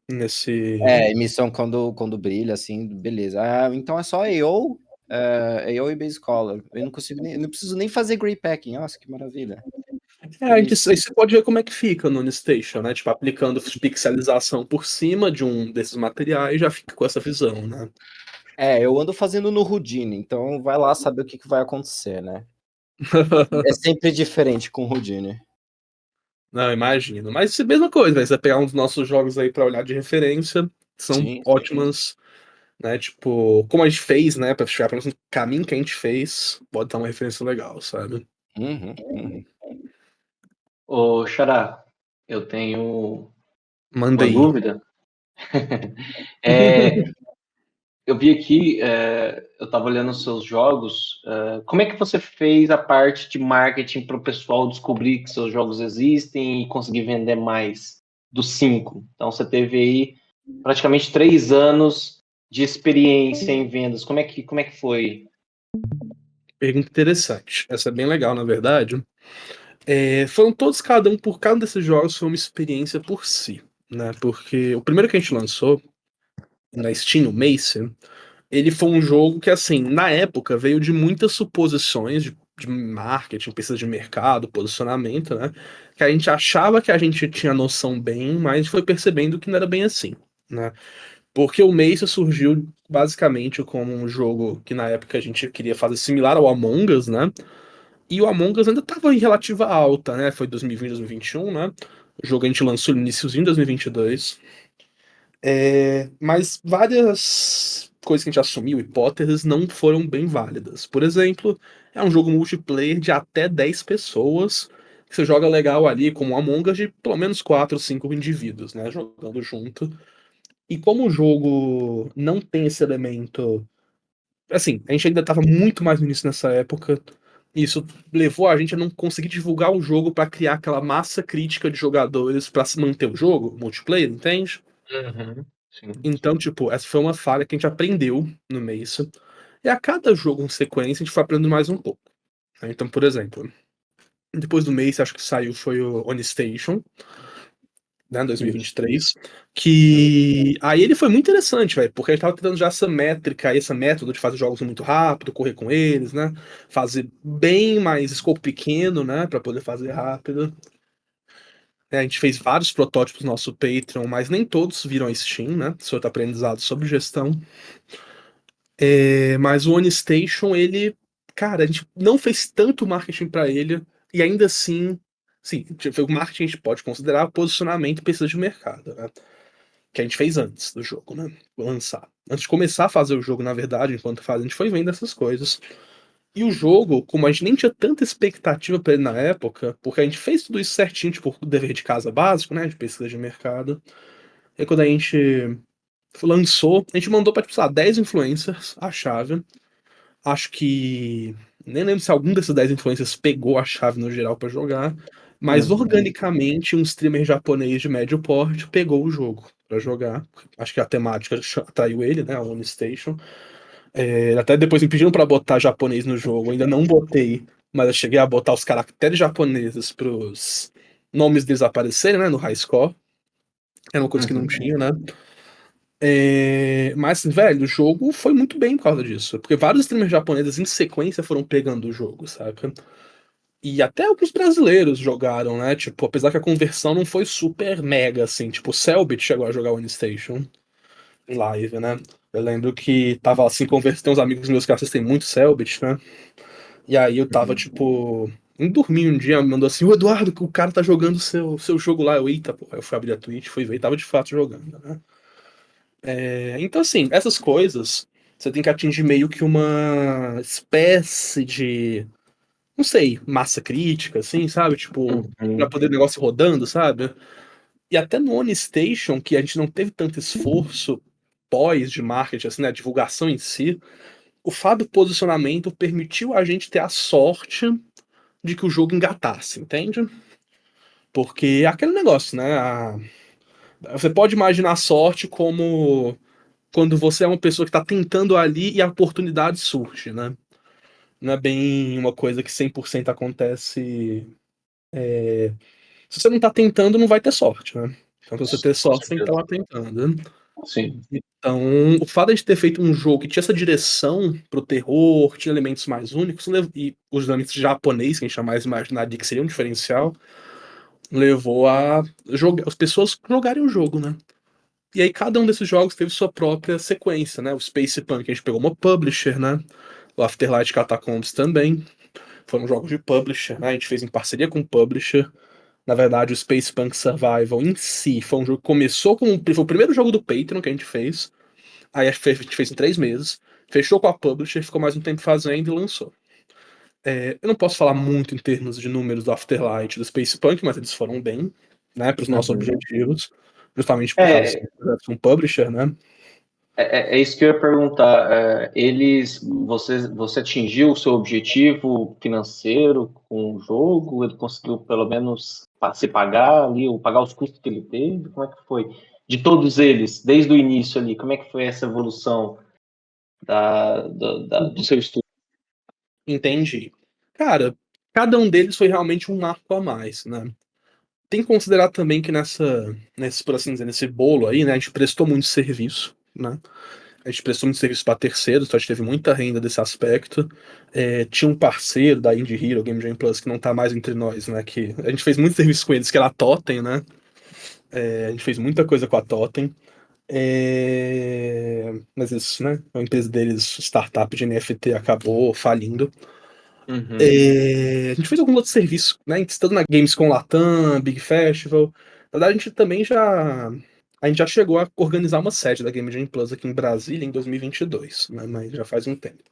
Emissão quando brilha, assim, beleza. Então é só AO e Base Color. Eu não preciso nem fazer Gray Packing. Nossa, que maravilha. Aí você pode ver como é que fica no OnStation, né? Tipo, aplicando pixelização por cima de um desses materiais, já fica com essa visão, né? Eu ando fazendo no Houdini, então vai lá saber o que vai acontecer, né? É sempre diferente com o Houdini. Não, imagino. Mas isso é a mesma coisa, né? Você vai pegar um dos nossos jogos aí pra olhar de referência, são ótimas, né? Tipo, como a gente fez, né? Pra chegar pelo caminho que a gente fez, pode dar uma referência legal, sabe? Ô, Xará, eu tenho Manda uma aí. dúvida. Eu vi aqui, eu estava olhando os seus jogos. Como é que você fez a parte de marketing para o pessoal descobrir que seus jogos existem e conseguir vender mais dos 5? Então, você teve aí praticamente 3 anos de experiência em vendas. Como é que foi? Pergunta interessante. Essa é bem legal, na verdade. Foram todos, cada um desses jogos foi uma experiência por si, né? Porque o primeiro que a gente lançou na Steam, o Mace, ele foi um jogo que, assim, na época veio de muitas suposições de marketing, pesquisa de mercado, posicionamento, né? Que a gente achava que a gente tinha noção bem, mas foi percebendo que não era bem assim, né? Porque o Mace surgiu basicamente como um jogo que na época a gente queria fazer similar ao Among Us, né? E o Among Us ainda estava em relativa alta, né? Foi 2020, 2021, né? O jogo a gente lançou no iníciozinho de 2022. Mas várias coisas que a gente assumiu, hipóteses, não foram bem válidas. Por exemplo, é um jogo multiplayer de até 10 pessoas, que você joga legal ali, como um Among Us, de pelo menos 4 ou 5 indivíduos, né? Jogando junto. E como o jogo não tem esse elemento assim, a gente ainda tava muito mais no início nessa época. E isso levou a gente a não conseguir divulgar o jogo pra criar aquela massa crítica de jogadores pra se manter o jogo, o multiplayer, entende? Sim. Então, tipo, essa foi uma falha que a gente aprendeu no Mesa. E a cada jogo em sequência, a gente foi aprendendo mais um pouco. Então, por exemplo, depois do Mesa, acho que saiu foi o OnStation, né, 2023, que aí ele foi muito interessante, velho, porque ele tava tentando já essa métrica, esse método de fazer jogos muito rápido, correr com eles, né, fazer bem mais escopo pequeno, né, pra poder fazer rápido. A gente fez vários protótipos no nosso Patreon, mas nem todos viram a Steam, né, isso é outro aprendizado sobre gestão. Mas o OnStation, ele, cara, a gente não fez tanto marketing pra ele, e ainda assim, sim, o marketing a gente pode considerar posicionamento e pesquisa de mercado, né? Que a gente fez antes do jogo, né? Lançar. Antes de começar a fazer o jogo, na verdade, enquanto faz, a gente foi vendo essas coisas. E o jogo, como a gente nem tinha tanta expectativa pra ele na época, porque a gente fez tudo isso certinho, tipo, o dever de casa básico, né? De pesquisa de mercado. E quando a gente lançou, a gente mandou pra, tipo, sei lá, 10 influencers a chave. Acho que. Nem lembro se algum desses 10 influencers pegou a chave no geral pra jogar. Mas organicamente, um streamer japonês de médio porte pegou o jogo pra jogar. Acho que a temática atraiu ele, né? A OnStation. Até depois me pediram pra botar japonês no jogo. Eu ainda não botei, mas eu cheguei a botar os caracteres japoneses pros nomes deles aparecerem, né? No high score. Era uma coisa que não tinha, né? Mas, velho, o jogo foi muito bem por causa disso. Porque vários streamers japoneses em sequência foram pegando o jogo, saca? E até alguns brasileiros jogaram, né? Tipo, apesar que a conversão não foi super mega, assim. Tipo, o Selbit chegou a jogar o OnStation em live, né? Eu lembro que tava assim, conversando, tem uns amigos meus que assistem muito Selbit, né? E aí eu tava, tipo, indo dormir um dia, me mandou assim, o Eduardo, o cara tá jogando seu jogo lá. Eu, eita, pô. Aí eu fui abrir a Twitch, fui ver e tava de fato jogando, né? Então, assim, essas coisas você tem que atingir meio que uma espécie de, não sei, massa crítica, assim, sabe? Tipo, pra poder o negócio rodando, sabe? E até no OnStation, que a gente não teve tanto esforço pós de marketing, assim, né? A divulgação em si, o fato do posicionamento permitiu a gente ter a sorte de que o jogo engatasse, entende? Porque é aquele negócio, né? Você pode imaginar a sorte como quando você é uma pessoa que está tentando ali e a oportunidade surge, né? Não é bem uma coisa que 100% acontece. Se você não está tentando, não vai ter sorte, né? Então, pra você ter sorte, você tem que estar lá tentando. Né? Sim. Então, o fato de a gente ter feito um jogo que tinha essa direção pro terror, tinha elementos mais únicos, e os elementos japonês, que a gente jamais imaginaria que seria um diferencial, levou a jogar, as pessoas jogarem o jogo, né? E aí cada um desses jogos teve sua própria sequência, né? O Space Punk a gente pegou uma publisher, né? O Afterlight Catacombs também. Foram jogos de publisher, né? A gente fez em parceria com o publisher. Na verdade, o Space Punk Survival em si foi um jogo que começou com. Foi o primeiro jogo do Patreon que a gente fez. Aí a gente fez em 3 meses. Fechou com a publisher, ficou mais um tempo fazendo e lançou. Eu não posso falar muito em termos de números do Afterlight e do Space Punk, mas eles foram bem, né? Para os nossos objetivos. Justamente por causa de um publisher, né? É isso que eu ia perguntar. Você atingiu o seu objetivo financeiro com o jogo? Ele conseguiu pelo menos se pagar ali, ou pagar os custos que ele teve? Como é que foi? De todos eles, desde o início ali, como é que foi essa evolução do seu estudo? Entendi. Cara, cada um deles foi realmente um marco a mais, né? Tem que considerar também que por assim dizer, nesse bolo aí, né, a gente prestou muito serviço, né? A gente prestou muito serviço para terceiros, então a gente teve muita renda desse aspecto. Tinha um parceiro da Indie Hero, Game Jam Plus, que não tá mais entre nós, né? Que a gente fez muito serviço com eles, que era a Totem, né? A gente fez muita coisa com a Totem. Mas isso, né? A empresa deles, startup de NFT, acabou falindo. A gente fez alguns outros serviços, né? Tanto na Gamescom Latam, Big Festival. Na verdade, a gente já chegou a organizar uma sede da Game Jam Plus aqui em Brasília em 2022, né? Mas já faz um tempo.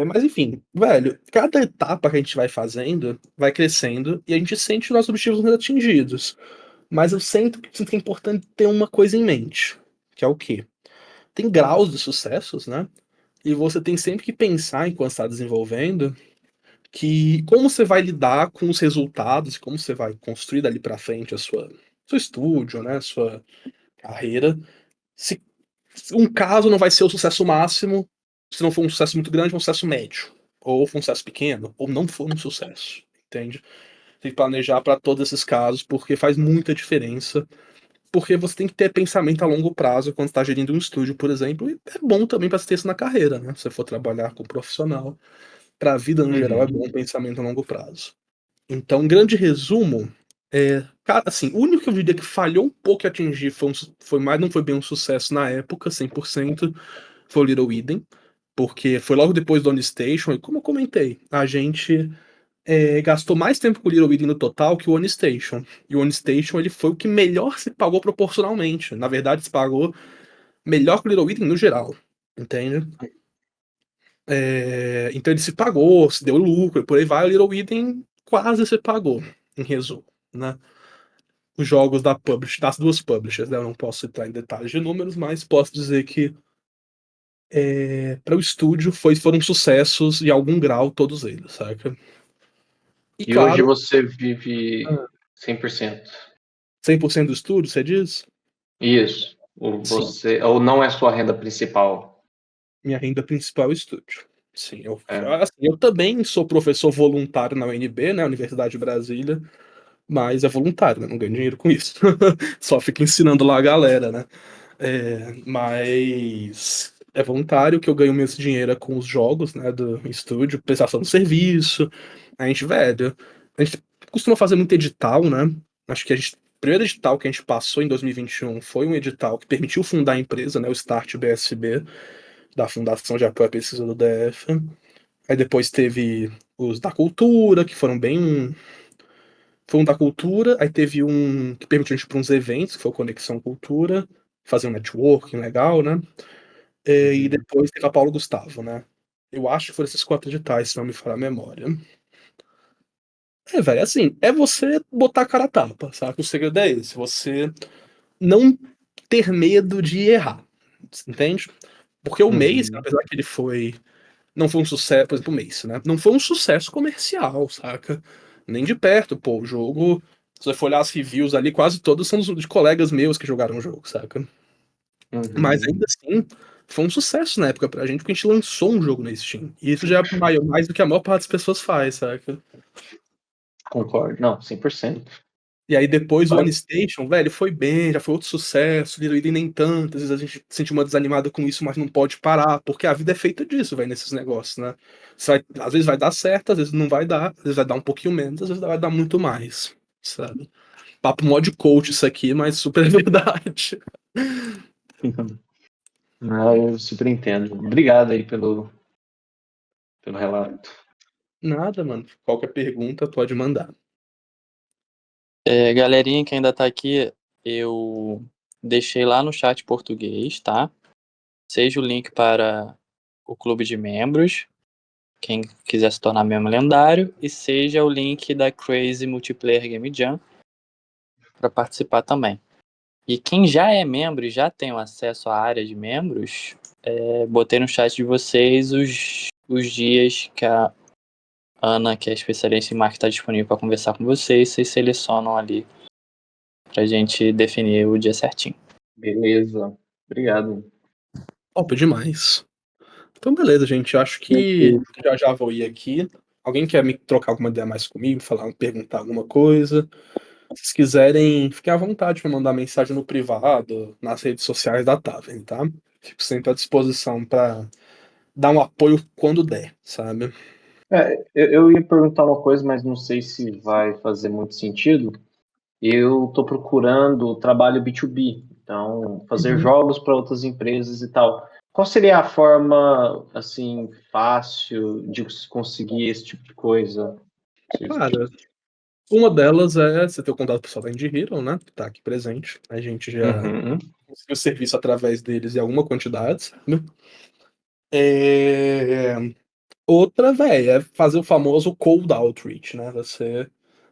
Mas enfim, velho, cada etapa que a gente vai fazendo, vai crescendo e a gente sente os nossos objetivos sendo atingidos. Mas eu sinto que é importante ter uma coisa em mente, que é o quê? Tem graus de sucessos, né? E você tem sempre que pensar, enquanto está desenvolvendo, que como você vai lidar com os resultados, como você vai construir dali para frente seu estúdio, né, sua carreira. Se um caso não vai ser o sucesso máximo, se não for um sucesso muito grande, um sucesso médio, ou for um sucesso pequeno, ou não for um sucesso, entende? Tem que planejar para todos esses casos, porque faz muita diferença. Porque você tem que ter pensamento a longo prazo quando está gerindo um estúdio, por exemplo, e é bom também para você ter isso na carreira, né? Se você for trabalhar com profissional, para a vida no geral é bom um pensamento a longo prazo. Então, um grande resumo, assim, o único que eu diria que falhou um pouco em atingir não foi bem um sucesso na época, 100%, foi o Little Eden, porque foi logo depois do OniStation, e como eu comentei, a gente gastou mais tempo com o Little Eden no total que o OniStation. E o OniStation, ele foi o que melhor se pagou proporcionalmente. Na verdade, se pagou melhor que o Little Eden no geral, entende? Então ele se pagou, se deu lucro, e por aí vai. O Little Eden quase se pagou, em resumo, né? Os jogos das duas publishers, né? Eu não posso entrar em detalhes de números, mas posso dizer que para o estúdio foram sucessos em algum grau todos eles, saca? E E hoje claro, você vive 100%. 100% do estúdio, você diz? Isso. Ou não é sua renda principal? Minha renda principal é o estúdio. Sim, eu também sou professor voluntário na UNB, né, Universidade de Brasília, mas é voluntário, né, não ganho dinheiro com isso. Só fico ensinando lá a galera, né? Mas é voluntário, que eu ganho meu dinheiro é com os jogos, né, do estúdio, prestação de serviço. Velho, a gente costuma fazer muito edital, né? Acho que o primeiro edital que a gente passou em 2021 foi um edital que permitiu fundar a empresa, né, o Start BSB, da Fundação de Apoio à Pesquisa do DF. Aí depois teve os da Cultura, que foram bem. Foi um da Cultura, aí teve um que permitiu a gente ir para uns eventos, que foi o Conexão Cultura, fazer um networking legal, né? E depois teve a Paulo Gustavo, né? Eu acho que foram esses 4 editais, se não me falha a memória. Velho, assim, é você botar a cara a tapa, sabe? O segredo é esse, você não ter medo de errar, entende? Porque o Mace, apesar que não foi um sucesso, por exemplo, o Mace, né? Não foi um sucesso comercial, saca? Nem de perto, pô, o jogo, se você for olhar as reviews ali, quase todos são de colegas meus que jogaram o jogo, saca? Mas ainda assim, foi um sucesso na época pra gente, porque a gente lançou um jogo na Steam. E isso já é mais do que a maior parte das pessoas faz, saca? Concordo. Não, 100%. E aí depois o OniStation, velho, foi bem, já foi outro sucesso, Little Eden nem tanto, às vezes a gente sente uma desanimada com isso, mas não pode parar, porque a vida é feita disso, velho, nesses negócios, né? Às vezes vai dar certo, às vezes não vai dar, às vezes vai dar um pouquinho menos, às vezes vai dar muito mais, sabe? Papo mó de coach isso aqui, mas super é verdade. Eu super entendo. Obrigado aí pelo relato. Nada, mano. Qualquer pergunta pode mandar. Galerinha que ainda tá aqui, eu deixei lá no chat português, tá? Seja o link para o clube de membros, quem quiser se tornar membro lendário, e seja o link da Crazy Multiplayer Game Jam para participar também. E quem já é membro e já tem acesso à área de membros, botei no chat de vocês os dias que a Ana, que é especialista em marketing, está disponível para conversar com vocês. Vocês selecionam ali pra gente definir o dia certinho. Beleza. Obrigado. Top demais. Então, beleza, gente. Eu acho que já vou ir aqui. Alguém quer me trocar alguma ideia mais comigo, perguntar alguma coisa? Se vocês quiserem, fiquem à vontade para mandar mensagem no privado, nas redes sociais da Taven, tá? Fico sempre à disposição para dar um apoio quando der, sabe? Eu ia perguntar uma coisa, mas não sei se vai fazer muito sentido. Eu estou procurando trabalho B2B, então fazer jogos para outras empresas e tal. Qual seria a forma, assim, fácil de conseguir esse tipo de coisa? Cara, uma delas é você ter o contato pessoal da Indie Hero, né? Que tá aqui presente. A gente já conseguiu serviço através deles em alguma quantidade, sabe? Outra, velho, é fazer o famoso cold outreach, né? Você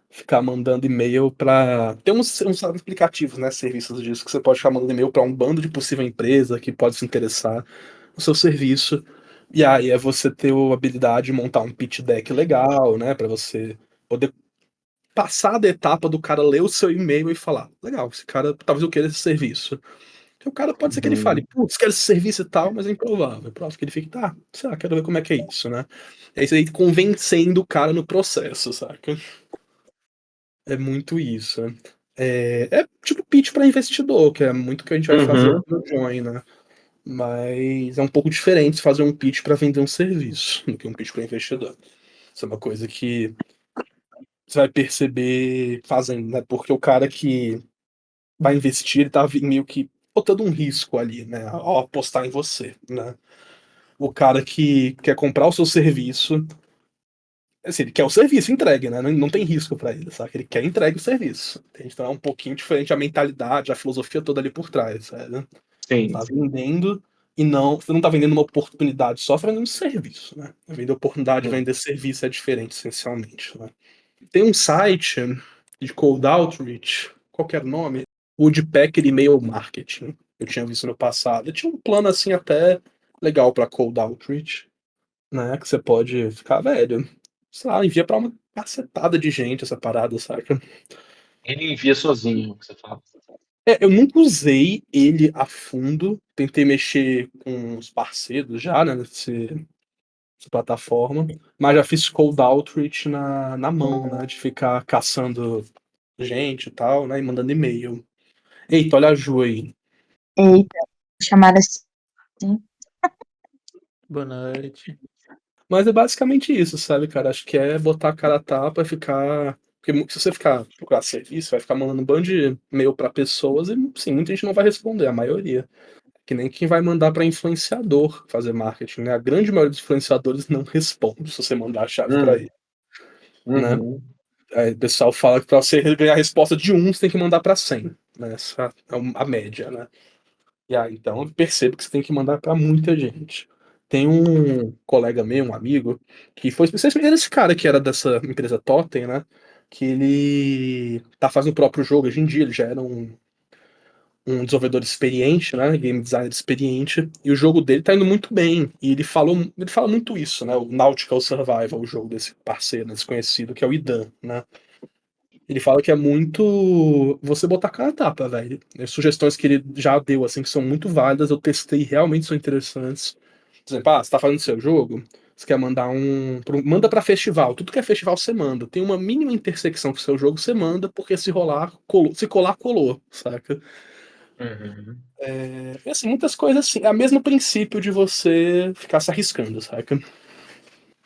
ficar mandando e-mail para. Tem uns aplicativos, né? Serviços disso, que você pode ficar mandando e-mail para um bando de possível empresa que pode se interessar no seu serviço. E aí é você ter a habilidade de montar um pitch deck legal, né? Pra você poder passar da etapa do cara ler o seu e-mail e falar, legal, esse cara talvez eu queira esse serviço. Porque o cara pode ser que ele fale, putz, quero esse serviço e tal, mas é improvável. É provável que ele fique, tá, sei lá, quero ver como é que é isso, né? É isso aí convencendo o cara no processo, saca? É muito isso. É tipo pitch para investidor, que é muito o que a gente vai fazer Uhum. no Join, né? Mas é um pouco diferente fazer um pitch para vender um serviço do que um pitch para investidor. Isso é uma coisa que você vai perceber fazendo, né? Porque o cara que vai investir, ele tá meio que botando um risco ali, né? Ao apostar em você, né? O cara que quer comprar o seu serviço, assim, ele quer o serviço entregue, né? Não tem risco para ele, sabe? Ele quer entregue o serviço. Então é um pouquinho diferente a mentalidade, a filosofia toda ali por trás, sabe? Sim. Tá vendendo e você não tá vendendo uma oportunidade só, tá vendendo um serviço, né? Vender oportunidade, vender serviço é diferente, essencialmente, né? Tem um site de cold outreach, qualquer nome, Woodpecker Email Marketing. Eu tinha visto no passado. Eu tinha um plano assim até legal para cold outreach, né? Que você pode ficar, velho, sei lá, envia para uma cacetada de gente essa parada, saca? Ele envia sozinho, o que você fala. Eu nunca usei ele a fundo. Tentei mexer com os parceiros já, né? Nessa plataforma. Mas já fiz cold outreach na mão, né? De ficar caçando gente e tal, né? E mandando e-mail. Eita, olha a Ju aí. Eita, chamada assim. Boa noite. Mas é basicamente isso, sabe, cara? Acho que é botar a cara a tapa e ficar. Porque se você ficar procurar serviço, vai ficar mandando um bando de e-mail pra pessoas e, sim, muita gente não vai responder, a maioria. Que nem quem vai mandar pra influenciador fazer marketing, né? A grande maioria dos influenciadores não responde se você mandar a chave pra ele, né? Aí o pessoal fala que pra você ganhar a resposta de 1, você tem que mandar pra 100, né? Essa é a média, né? E aí, então, eu percebo que você tem que mandar pra muita gente. Tem um colega meu, um amigo, que foi especialmente esse cara que era dessa empresa Totem, né? Que ele tá fazendo o próprio jogo hoje em dia, ele já era um desenvolvedor experiente, né? Game designer experiente, e o jogo dele tá indo muito bem. E ele fala muito isso, né? O Nautical Survival, o jogo desse parceiro desconhecido, que é o Idan, né? Ele fala que é muito você botar a cara a tapa, velho. As sugestões que ele já deu, assim, que são muito válidas, eu testei, realmente são interessantes. Por exemplo, você tá fazendo seu jogo, você quer mandar manda pra festival. Tudo que é festival você manda. Tem uma mínima intersecção com o seu jogo, você manda, porque se rolar, colou. Se colar, colou, saca? E assim, muitas coisas assim. É o mesmo princípio de você ficar se arriscando, saca?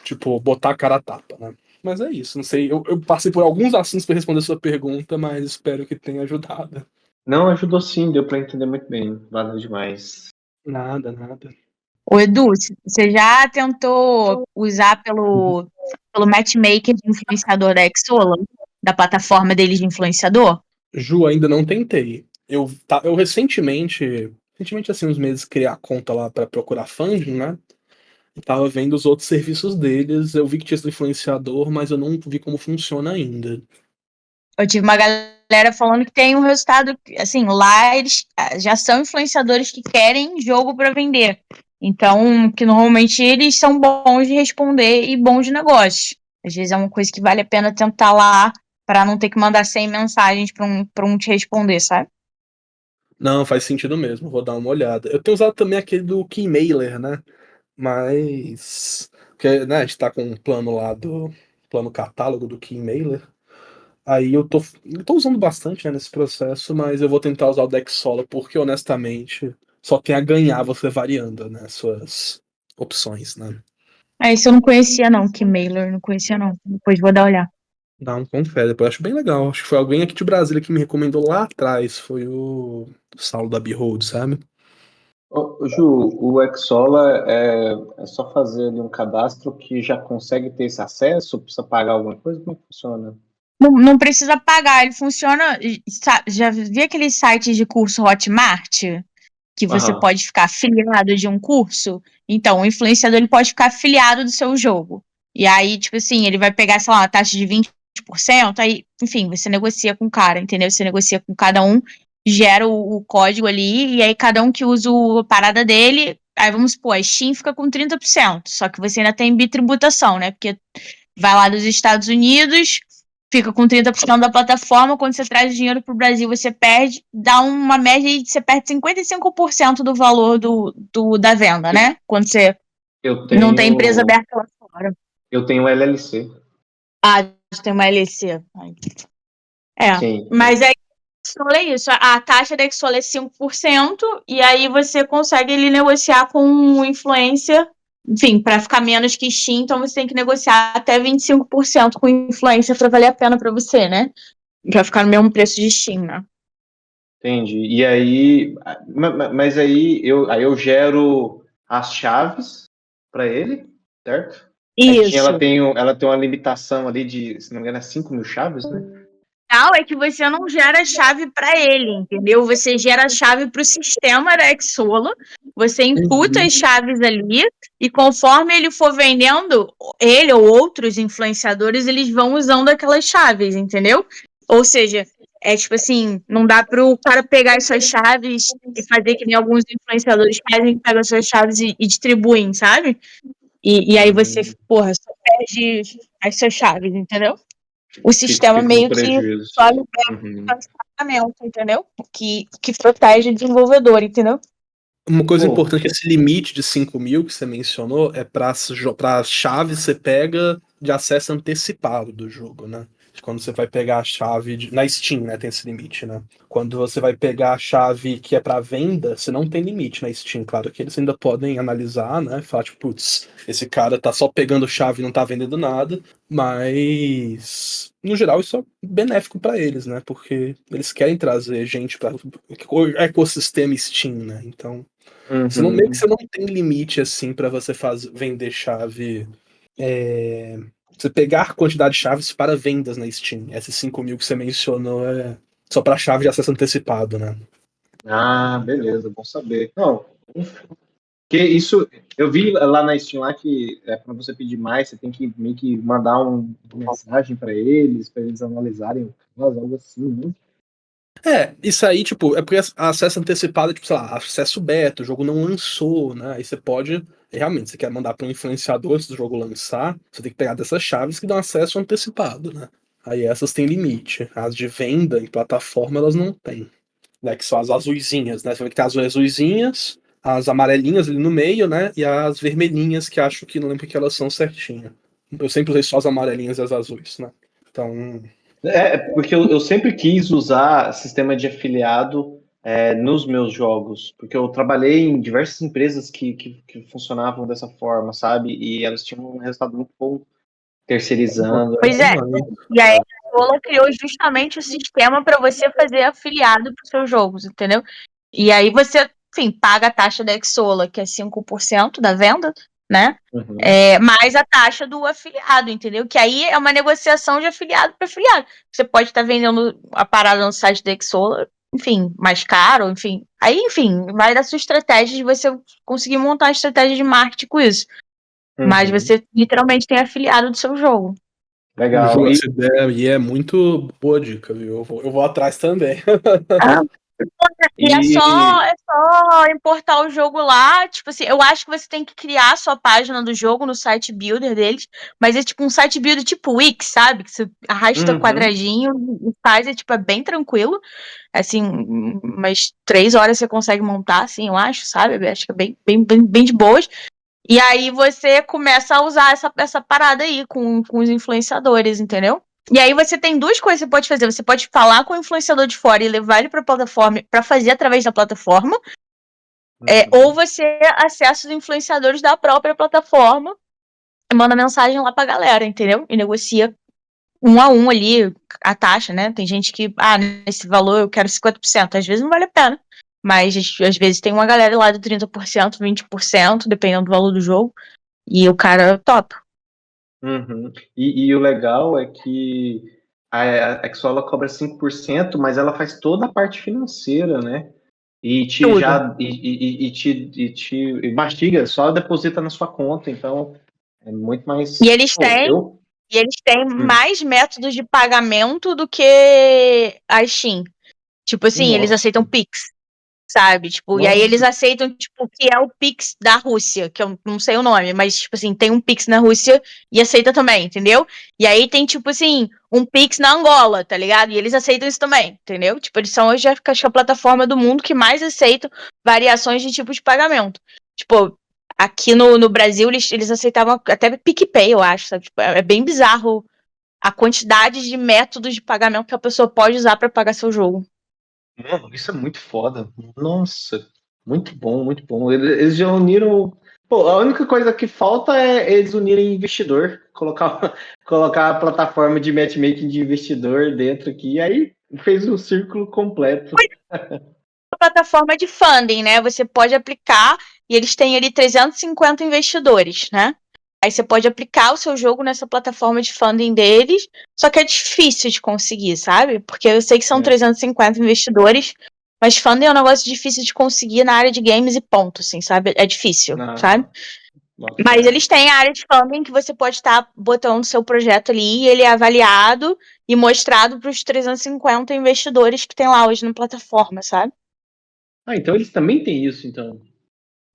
Tipo, botar a cara a tapa, né? Mas é isso, não sei. Eu passei por alguns assuntos para responder a sua pergunta, mas espero que tenha ajudado. Não, ajudou sim, deu para entender muito bem. Valeu demais. Nada. Ô, Edu, você já tentou usar pelo matchmaker de influenciador da Exola? Da plataforma deles de influenciador? Ju, ainda não tentei. Eu recentemente, assim, uns meses, criei a conta lá para procurar funding, né? E tava vendo os outros serviços deles. Eu vi que tinha esse influenciador, mas eu não vi como funciona ainda. Eu tive uma galera falando que tem um resultado, assim, lá eles já são influenciadores que querem jogo para vender. Então, que normalmente eles são bons de responder e bons de negócio. Às vezes é uma coisa que vale a pena tentar lá para não ter que mandar 100 mensagens para um te responder, sabe? Não, faz sentido mesmo, vou dar uma olhada. Eu tenho usado também aquele do Keymailer, né? Mas. Porque, né, a gente tá com um plano lá do plano catálogo do Keymailer. Aí eu tô usando bastante, né, nesse processo, mas eu vou tentar usar o Dexola, porque honestamente só tem a ganhar você variando, né, suas opções, né? Esse eu não conhecia não, que mailer, não conhecia não. Depois vou dar uma olhada. Dá um confere, depois eu acho bem legal. Acho que foi alguém aqui de Brasília que me recomendou lá atrás, foi o Saulo da Behold, sabe? Ô, Ju, o Exola é só fazer ali um cadastro que já consegue ter esse acesso? Precisa pagar alguma coisa? Como é que funciona? Não precisa pagar, ele funciona. Já vi aqueles sites de curso Hotmart? Que você Aham. pode ficar afiliado de um curso? Então, o influenciador ele pode ficar afiliado do seu jogo. E aí, tipo assim, ele vai pegar, sei lá, uma taxa de 20%, aí, enfim, você negocia com o cara, entendeu? Você negocia com cada um, gera o código ali, e aí cada um que usa a parada dele Aí vamos supor, a Steam fica com 30%, só que você ainda tem bitributação, né? Porque vai lá dos Estados Unidos, fica com 30% da plataforma, quando você traz o dinheiro pro Brasil, você perde, dá uma média aí de você perde 55% do valor da venda, né? Quando você Eu não tem empresa tenho, aberta lá fora. eu tenho LLC. Ah, tem uma LC. É, Sim. mas aí é isso, a taxa da Exola é 5%, e aí você consegue ele negociar com o influencer, enfim, para ficar menos que Steam, então você tem que negociar até 25% com influencer para valer a pena para você, né? Pra ficar no mesmo preço de Steam, né? Entendi. E aí, mas aí eu gero as chaves para ele, certo? A Steam, Isso. ela tem uma limitação ali de, se não me engano, é 5.000 chaves, né? Não, é que você não gera chave para ele, entendeu? Você gera a chave para o sistema da Exola, você imputa as chaves ali, e conforme ele for vendendo, ele ou outros influenciadores, eles vão usando aquelas chaves, entendeu? Ou seja, é tipo assim, não dá para o cara pegar as suas chaves e fazer que nem alguns influenciadores fazem, que pegam as suas chaves e distribuem, sabe? E aí você, porra, só perde as suas chaves, entendeu? O sistema Fica no meio que prejuízo. só libera o pagamento, entendeu? Que protege o desenvolvedor, entendeu? Uma coisa Pô. importante é que esse limite de 5.000 que você mencionou é para chave você pega de acesso antecipado do jogo, né? Quando você vai pegar a chave na Steam, né, tem esse limite, né? Quando você vai pegar a chave que é para venda, você não tem limite na Steam. Claro que eles ainda podem analisar, né? Falar, tipo, putz, esse cara tá só pegando chave e não tá vendendo nada. Mas, no geral, isso é benéfico para eles, né? Porque eles querem trazer gente para o ecossistema Steam, né? Então, você não, meio que você não tem limite, assim, para você vender chave. Você pegar quantidade de chaves para vendas na Steam. Esses 5.000 que você mencionou é só para chave de acesso antecipado, né? Ah, beleza, bom saber. Não, que isso, eu vi lá na Steam lá que para você pedir mais, você tem que meio que mandar uma mensagem para eles analisarem o caso, algo assim, né? Isso aí, tipo, é porque acesso antecipado, tipo, sei lá, acesso beta, o jogo não lançou, né? Aí você pode, realmente, você quer mandar para um influenciador antes do jogo lançar, você tem que pegar dessas chaves que dão acesso antecipado, né? Aí essas têm limite. As de venda em plataforma, elas não têm. Né, que são as azuizinhas, né? Você vai ter as azuizinhas, as amarelinhas ali no meio, né? E as vermelhinhas, que acho que não lembro que elas são certinho. Eu sempre usei só as amarelinhas e as azuis, né? Então. Porque eu sempre quis usar sistema de afiliado nos meus jogos, porque eu trabalhei em diversas empresas que funcionavam dessa forma, sabe? E elas tinham um resultado muito bom terceirizando. Pois é, e a Exola criou justamente o sistema para você fazer afiliado para os seus jogos, entendeu? E aí você, enfim, paga a taxa da Exola, que é 5% da venda, né? Mais a taxa do afiliado, entendeu? Que aí é uma negociação de afiliado para afiliado. Você pode estar vendendo a parada no site da Exola, enfim, mais caro, enfim. Aí, enfim, vai da sua estratégia de você conseguir montar uma estratégia de marketing com isso. Mas você literalmente tem afiliado do seu jogo. Legal. Essa ideia é muito boa dica, viu? Eu vou atrás também. E é só importar o jogo lá, tipo assim, eu acho que você tem que criar a sua página do jogo no site builder deles, mas é tipo um site builder tipo Wix, sabe? Que você arrasta quadradinho e faz, é bem tranquilo, assim, umas 3 horas você consegue montar, assim, eu acho, sabe? Eu acho que é bem de boas. E aí você começa a usar essa parada aí com os influenciadores, entendeu? E aí você tem 2 coisas que você pode fazer. Você pode falar com o influenciador de fora e levar ele para a plataforma para fazer através da plataforma. Ou você acessa os influenciadores da própria plataforma e manda mensagem lá pra galera, entendeu? E negocia 1 a 1 ali a taxa, né? Tem gente que, nesse valor eu quero 50%. Às vezes não vale a pena. Mas às vezes tem uma galera lá de 30%, 20%, dependendo do valor do jogo. E o cara topa. E o legal é que a Exola cobra 5%, mas ela faz toda a parte financeira, né? E te mastiga, só deposita na sua conta, então é muito mais. E eles têm mais métodos de pagamento do que a Steam. Tipo assim, eles aceitam Pix. sabe? Tipo, e aí Nossa. eles aceitam, tipo, que é o Pix da Rússia, que eu não sei o nome, mas, tipo assim, tem um Pix na Rússia e aceita também, entendeu? E aí tem, tipo assim, um Pix na Angola, tá ligado? E eles aceitam isso também, entendeu? Tipo, eles são hoje acho que a plataforma do mundo que mais aceita variações de tipo de pagamento. Tipo, aqui no Brasil eles aceitavam até PicPay, eu acho, sabe? Tipo, é bem bizarro a quantidade de métodos de pagamento que a pessoa pode usar pra pagar seu jogo. Mano, isso é muito foda. Nossa, muito bom, muito bom. Eles já uniram. Pô, a única coisa que falta é eles unirem investidor, colocar a plataforma de matchmaking de investidor dentro aqui, e aí fez o círculo completo. Plataforma de funding, né? Você pode aplicar e eles têm ali 350 investidores, né? Aí você pode aplicar o seu jogo nessa plataforma de funding deles, só que é difícil de conseguir, sabe? Porque eu sei que são 350 investidores, mas funding é um negócio difícil de conseguir na área de games e ponto, assim, sabe? É difícil, sabe? Mas eles têm a área de funding que você pode estar botando o seu projeto ali, e ele é avaliado e mostrado para os 350 investidores que tem lá hoje na plataforma, sabe? Ah, então eles também têm isso, então.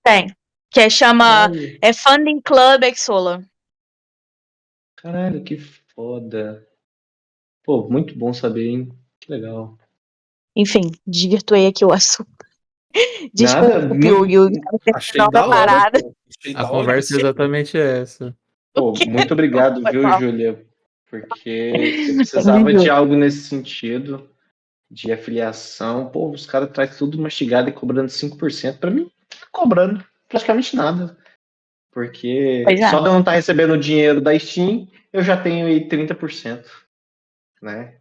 Tem. Que chama Funding Club Exola. Caralho, que foda. Pô, muito bom saber, hein? Que legal. Enfim, desvirtuei aqui o assunto. Nada, Desculpe, Yugi. Achei da hora, parada. pô. Achei A da hora conversa é você. exatamente essa. Pô, muito obrigado, Foi viu, mal. Júlia? Porque eu precisava de algo nesse sentido, de afiliação. Pô, os caras trazem tudo mastigado e cobrando 5%. Pra mim, tá cobrando praticamente nada. Porque Pois é. só de eu não estar recebendo o dinheiro da Steam, eu já tenho aí 30%. Né?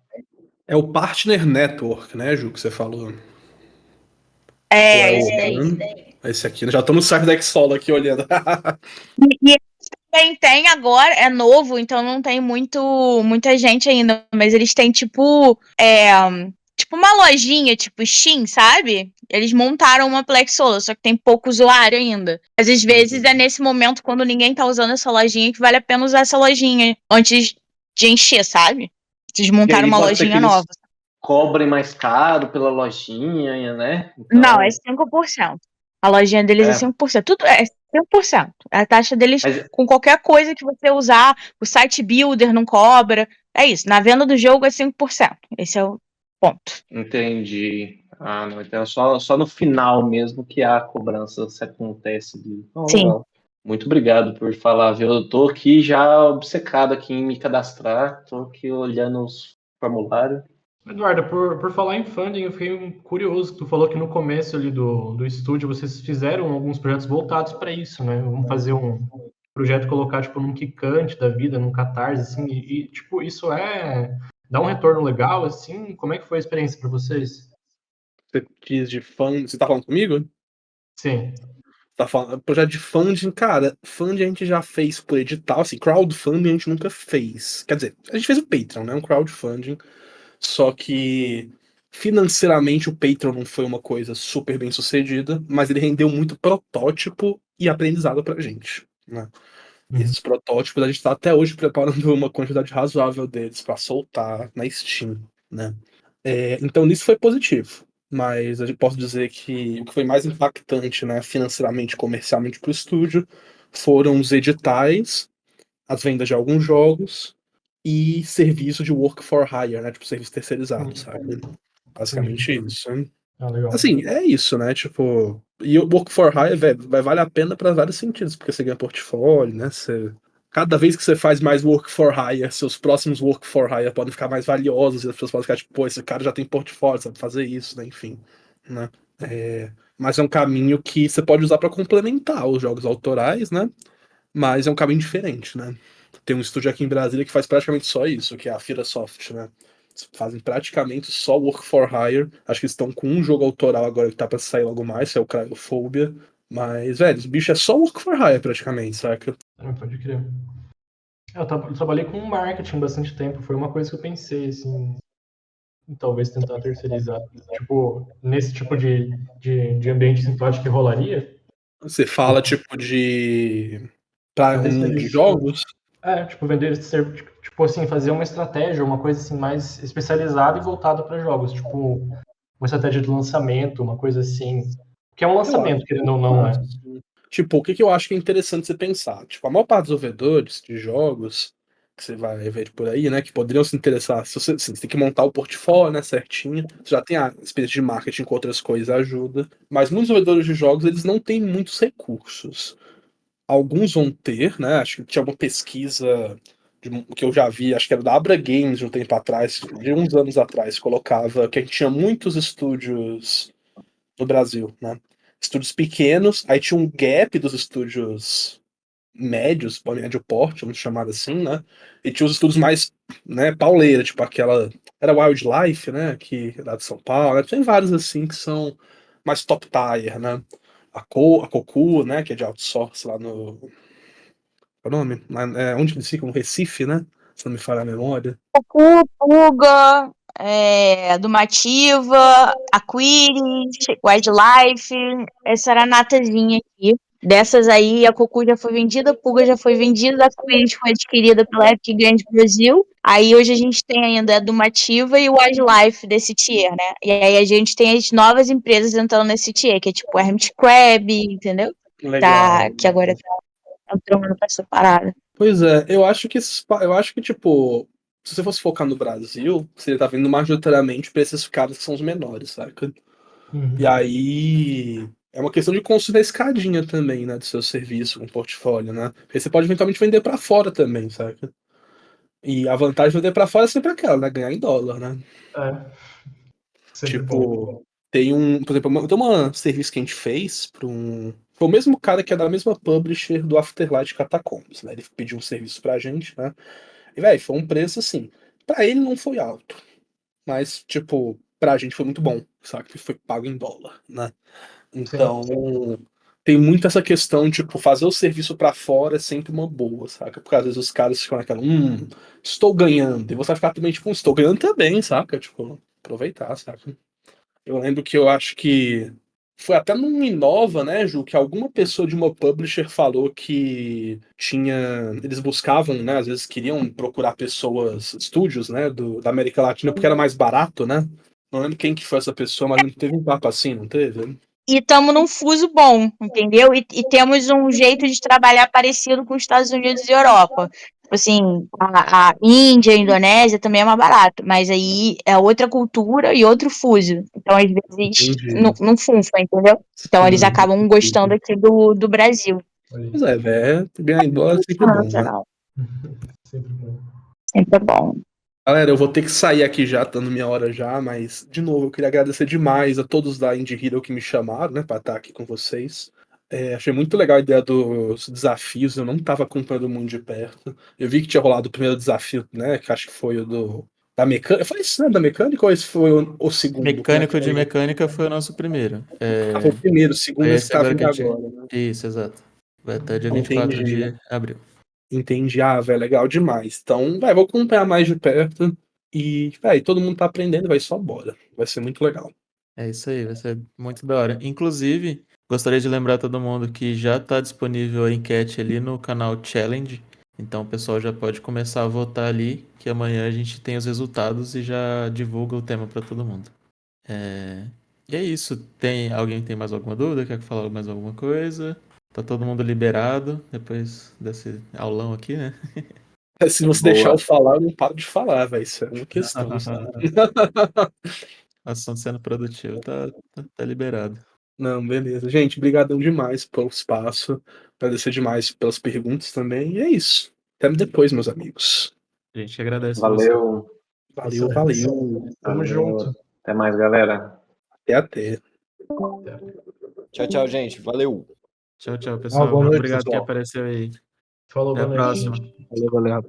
É o Partner Network, né, Ju, que você falou? É, esse daí. Esse aqui, já tô no site da Exola aqui olhando. E quem tem agora é novo, então não tem muita gente ainda, mas eles têm tipo uma lojinha, tipo Steam, sabe? Eles montaram uma Plexola, só que tem pouco usuário ainda. Mas às vezes é nesse momento, quando ninguém tá usando essa lojinha, que vale a pena usar essa lojinha antes de encher, sabe? Eles montaram uma lojinha nova. Cobrem mais caro pela lojinha, né? Então... Não, é 5%. A lojinha deles é 5%. Tudo é 5%. A taxa deles, com qualquer coisa que você usar, o site builder não cobra. É isso. Na venda do jogo é 5%. Esse é o ponto. Entendi. Ah, não. Então é só no final mesmo que a cobrança se acontece. Sim. Legal. Muito obrigado por falar, viu? Eu tô aqui já obcecado aqui em me cadastrar. Tô aqui olhando os formulários. Eduardo, por falar em funding, eu fiquei curioso. Tu falou que no começo ali do estúdio vocês fizeram alguns projetos voltados para isso, né? Vamos fazer um projeto, colocar tipo num Kikante da vida, num Catarse, assim, e tipo, isso dá um retorno legal, assim? Como é que foi a experiência para vocês? Você diz de funding, você tá falando comigo? Sim. Tá falando, projeto de funding, cara, funding a gente já fez por edital, assim, crowdfunding a gente nunca fez. Quer dizer, a gente fez o Patreon, né? Um crowdfunding. Só que financeiramente o Patreon não foi uma coisa super bem sucedida, mas ele rendeu muito protótipo e aprendizado pra gente, né? E esses protótipos a gente tá até hoje preparando uma quantidade razoável deles pra soltar na Steam, né? Então nisso foi positivo, mas eu posso dizer que o que foi mais impactante, né, financeiramente, comercialmente pro estúdio, foram os editais, as vendas de alguns jogos e serviço de work for hire, né? Tipo, serviço terceirizado, sabe? Basicamente isso. Ah, legal. Assim, é isso, né? Tipo, e o work for hire, velho, vai valer a pena para vários sentidos, porque você ganha portfólio, né? Cada vez que você faz mais work for hire, seus próximos work for hire podem ficar mais valiosos, e as pessoas podem ficar tipo, pô, esse cara já tem portfólio, sabe fazer isso, né? Enfim, né? Mas é um caminho que você pode usar para complementar os jogos autorais, né? Mas é um caminho diferente, né? Tem um estúdio aqui em Brasília que faz praticamente só isso, que é a Firasoft, né? Eles fazem praticamente só work for hire. Acho que eles estão com um jogo autoral agora que tá pra sair logo mais, que é o Cryofobia. Mas, velho, os bichos é só work for hire praticamente, saca? Pode crer. Eu trabalhei com marketing bastante tempo, foi uma coisa que eu pensei, assim, em talvez tentar terceirizar. Tipo, nesse tipo de ambiente, assim, tu acha que rolaria? Você fala, tipo, pra um mundo de jogos? Tipo, vender, tipo assim, fazer uma estratégia, uma coisa assim mais especializada e voltada para jogos. Tipo, uma estratégia de lançamento, uma coisa assim. Que é um lançamento, querendo ou não, né? Tipo, o que eu acho que é interessante você pensar? Tipo, a maior parte dos desenvolvedores de jogos que você vai ver por aí, né, que poderiam se interessar, se você tem que montar o portfólio, né, certinho, você já tem a experiência de marketing com outras coisas, ajuda, mas muitos desenvolvedores de jogos, eles não têm muitos recursos. Alguns vão ter, né, acho que tinha uma pesquisa que eu já vi, acho que era da Abra Games de um tempo atrás, de uns anos atrás, colocava que a gente tinha muitos estúdios no Brasil, né, estúdios pequenos, aí tinha um gap dos estúdios médios, médio porte, vamos chamar assim, né? E tinha os estúdios mais, né, pauleira, tipo aquela. Era Wildlife, né? Que é lá de São Paulo, né? Tem vários assim que são mais top tier, né? A Cocu, né? Que é de outsource lá no. Qual é o nome? Onde eles ficam? No Recife, né? Se não me falha a memória. Cocu, Puga, Dumativa, Aquiris, Wildlife, essa era a natazinha aqui. Dessas aí, a Cocu já foi vendida, a Puga já foi vendida, a Aquiris foi adquirida pela Epic Games Brasil. Aí hoje a gente tem ainda a Dumativa e o Wildlife desse tier, né? E aí a gente tem as novas empresas entrando nesse tier, que é tipo Hermit Crab, entendeu? Legal. Que agora tá entrando pra essa parada. Pois é, eu acho que, tipo, se você fosse focar no Brasil, você tá vendo majoritariamente pra esses caras que são os menores, saca? E aí é uma questão de construir a escadinha também, né, do seu serviço, com portfólio, né? Porque você pode eventualmente vender pra fora também, saca? E a vantagem de vender pra fora é sempre aquela, né? Ganhar em dólar, né? Sempre bom. Tipo, por exemplo, tem um serviço que a gente fez para foi o mesmo cara que é da mesma publisher do Afterlight Catacombs, né? Ele pediu um serviço pra gente, né? E, velho, foi um preço assim. Pra ele não foi alto, mas, tipo, pra gente foi muito bom, sabe? Que foi pago em dólar, né? Então, tem muito essa questão, tipo, fazer o serviço pra fora é sempre uma boa, saca? Porque às vezes os caras ficam naquela, estou ganhando. E você vai ficar também, tipo, estou ganhando também, saca? Tipo, aproveitar, saca? Eu lembro que eu acho que foi até num Inova, né, Ju, que alguma pessoa de uma publisher falou que eles buscavam, né, às vezes queriam procurar pessoas, estúdios, né, da América Latina, porque era mais barato, né? Não lembro quem que foi essa pessoa, mas não teve um papo assim, não teve? E estamos num fuso bom, entendeu? E temos um jeito de trabalhar parecido com os Estados Unidos e Europa. Tipo assim, a Índia, a Indonésia também é mais barato, mas aí é outra cultura e outro fuso. Então, às vezes, não funfa, entendeu? Então, eles acabam gostando aqui do Brasil. Pois é, velho, ganhar em dólar é sempre bom, né? Sempre bom. Sempre bom. Galera, eu vou ter que sair aqui já, tá na minha hora já, mas, de novo, eu queria agradecer demais a todos da Indie Hero que me chamaram, né, pra estar aqui com vocês. Achei muito legal a ideia dos desafios, eu não tava acompanhando muito de perto. Eu vi que tinha rolado o primeiro desafio, né, que acho que foi o da mecânica. Eu falei isso, né, da mecânica ou esse foi o segundo? Mecânico de mecânica foi o nosso primeiro. Foi o primeiro, o segundo foi esse tá vindo que a gente... agora, né? Isso, exato. Vai até dia 24 de abril. Entendi. Ah, velho, legal demais. Então, vou acompanhar mais de perto. E, todo mundo tá aprendendo, vai só bora. Vai ser muito legal. É isso aí, vai ser muito da hora. Inclusive, gostaria de lembrar todo mundo que já tá disponível a enquete ali no canal Challenge. Então o pessoal já pode começar a votar ali, que amanhã a gente tem os resultados e já divulga o tema para todo mundo. E é isso. Alguém tem mais alguma dúvida? Quer falar mais alguma coisa? Tá todo mundo liberado depois desse aulão aqui, né? Se você deixar eu falar, eu não paro de falar, velho. Isso é uma questão, sabe? Assunto sendo produtivo, tá liberado. Não, beleza. Gente, brigadão demais pelo espaço. Agradecer demais pelas perguntas também. E é isso. Até depois, meus amigos. A gente agradece Valeu. Valeu. Tamo junto. Até mais, galera. Até. Tchau, gente. Valeu. Tchau, pessoal. boa noite, Obrigado pessoal. que apareceu aí. Falou, Até a boa noite. próxima. Valeu.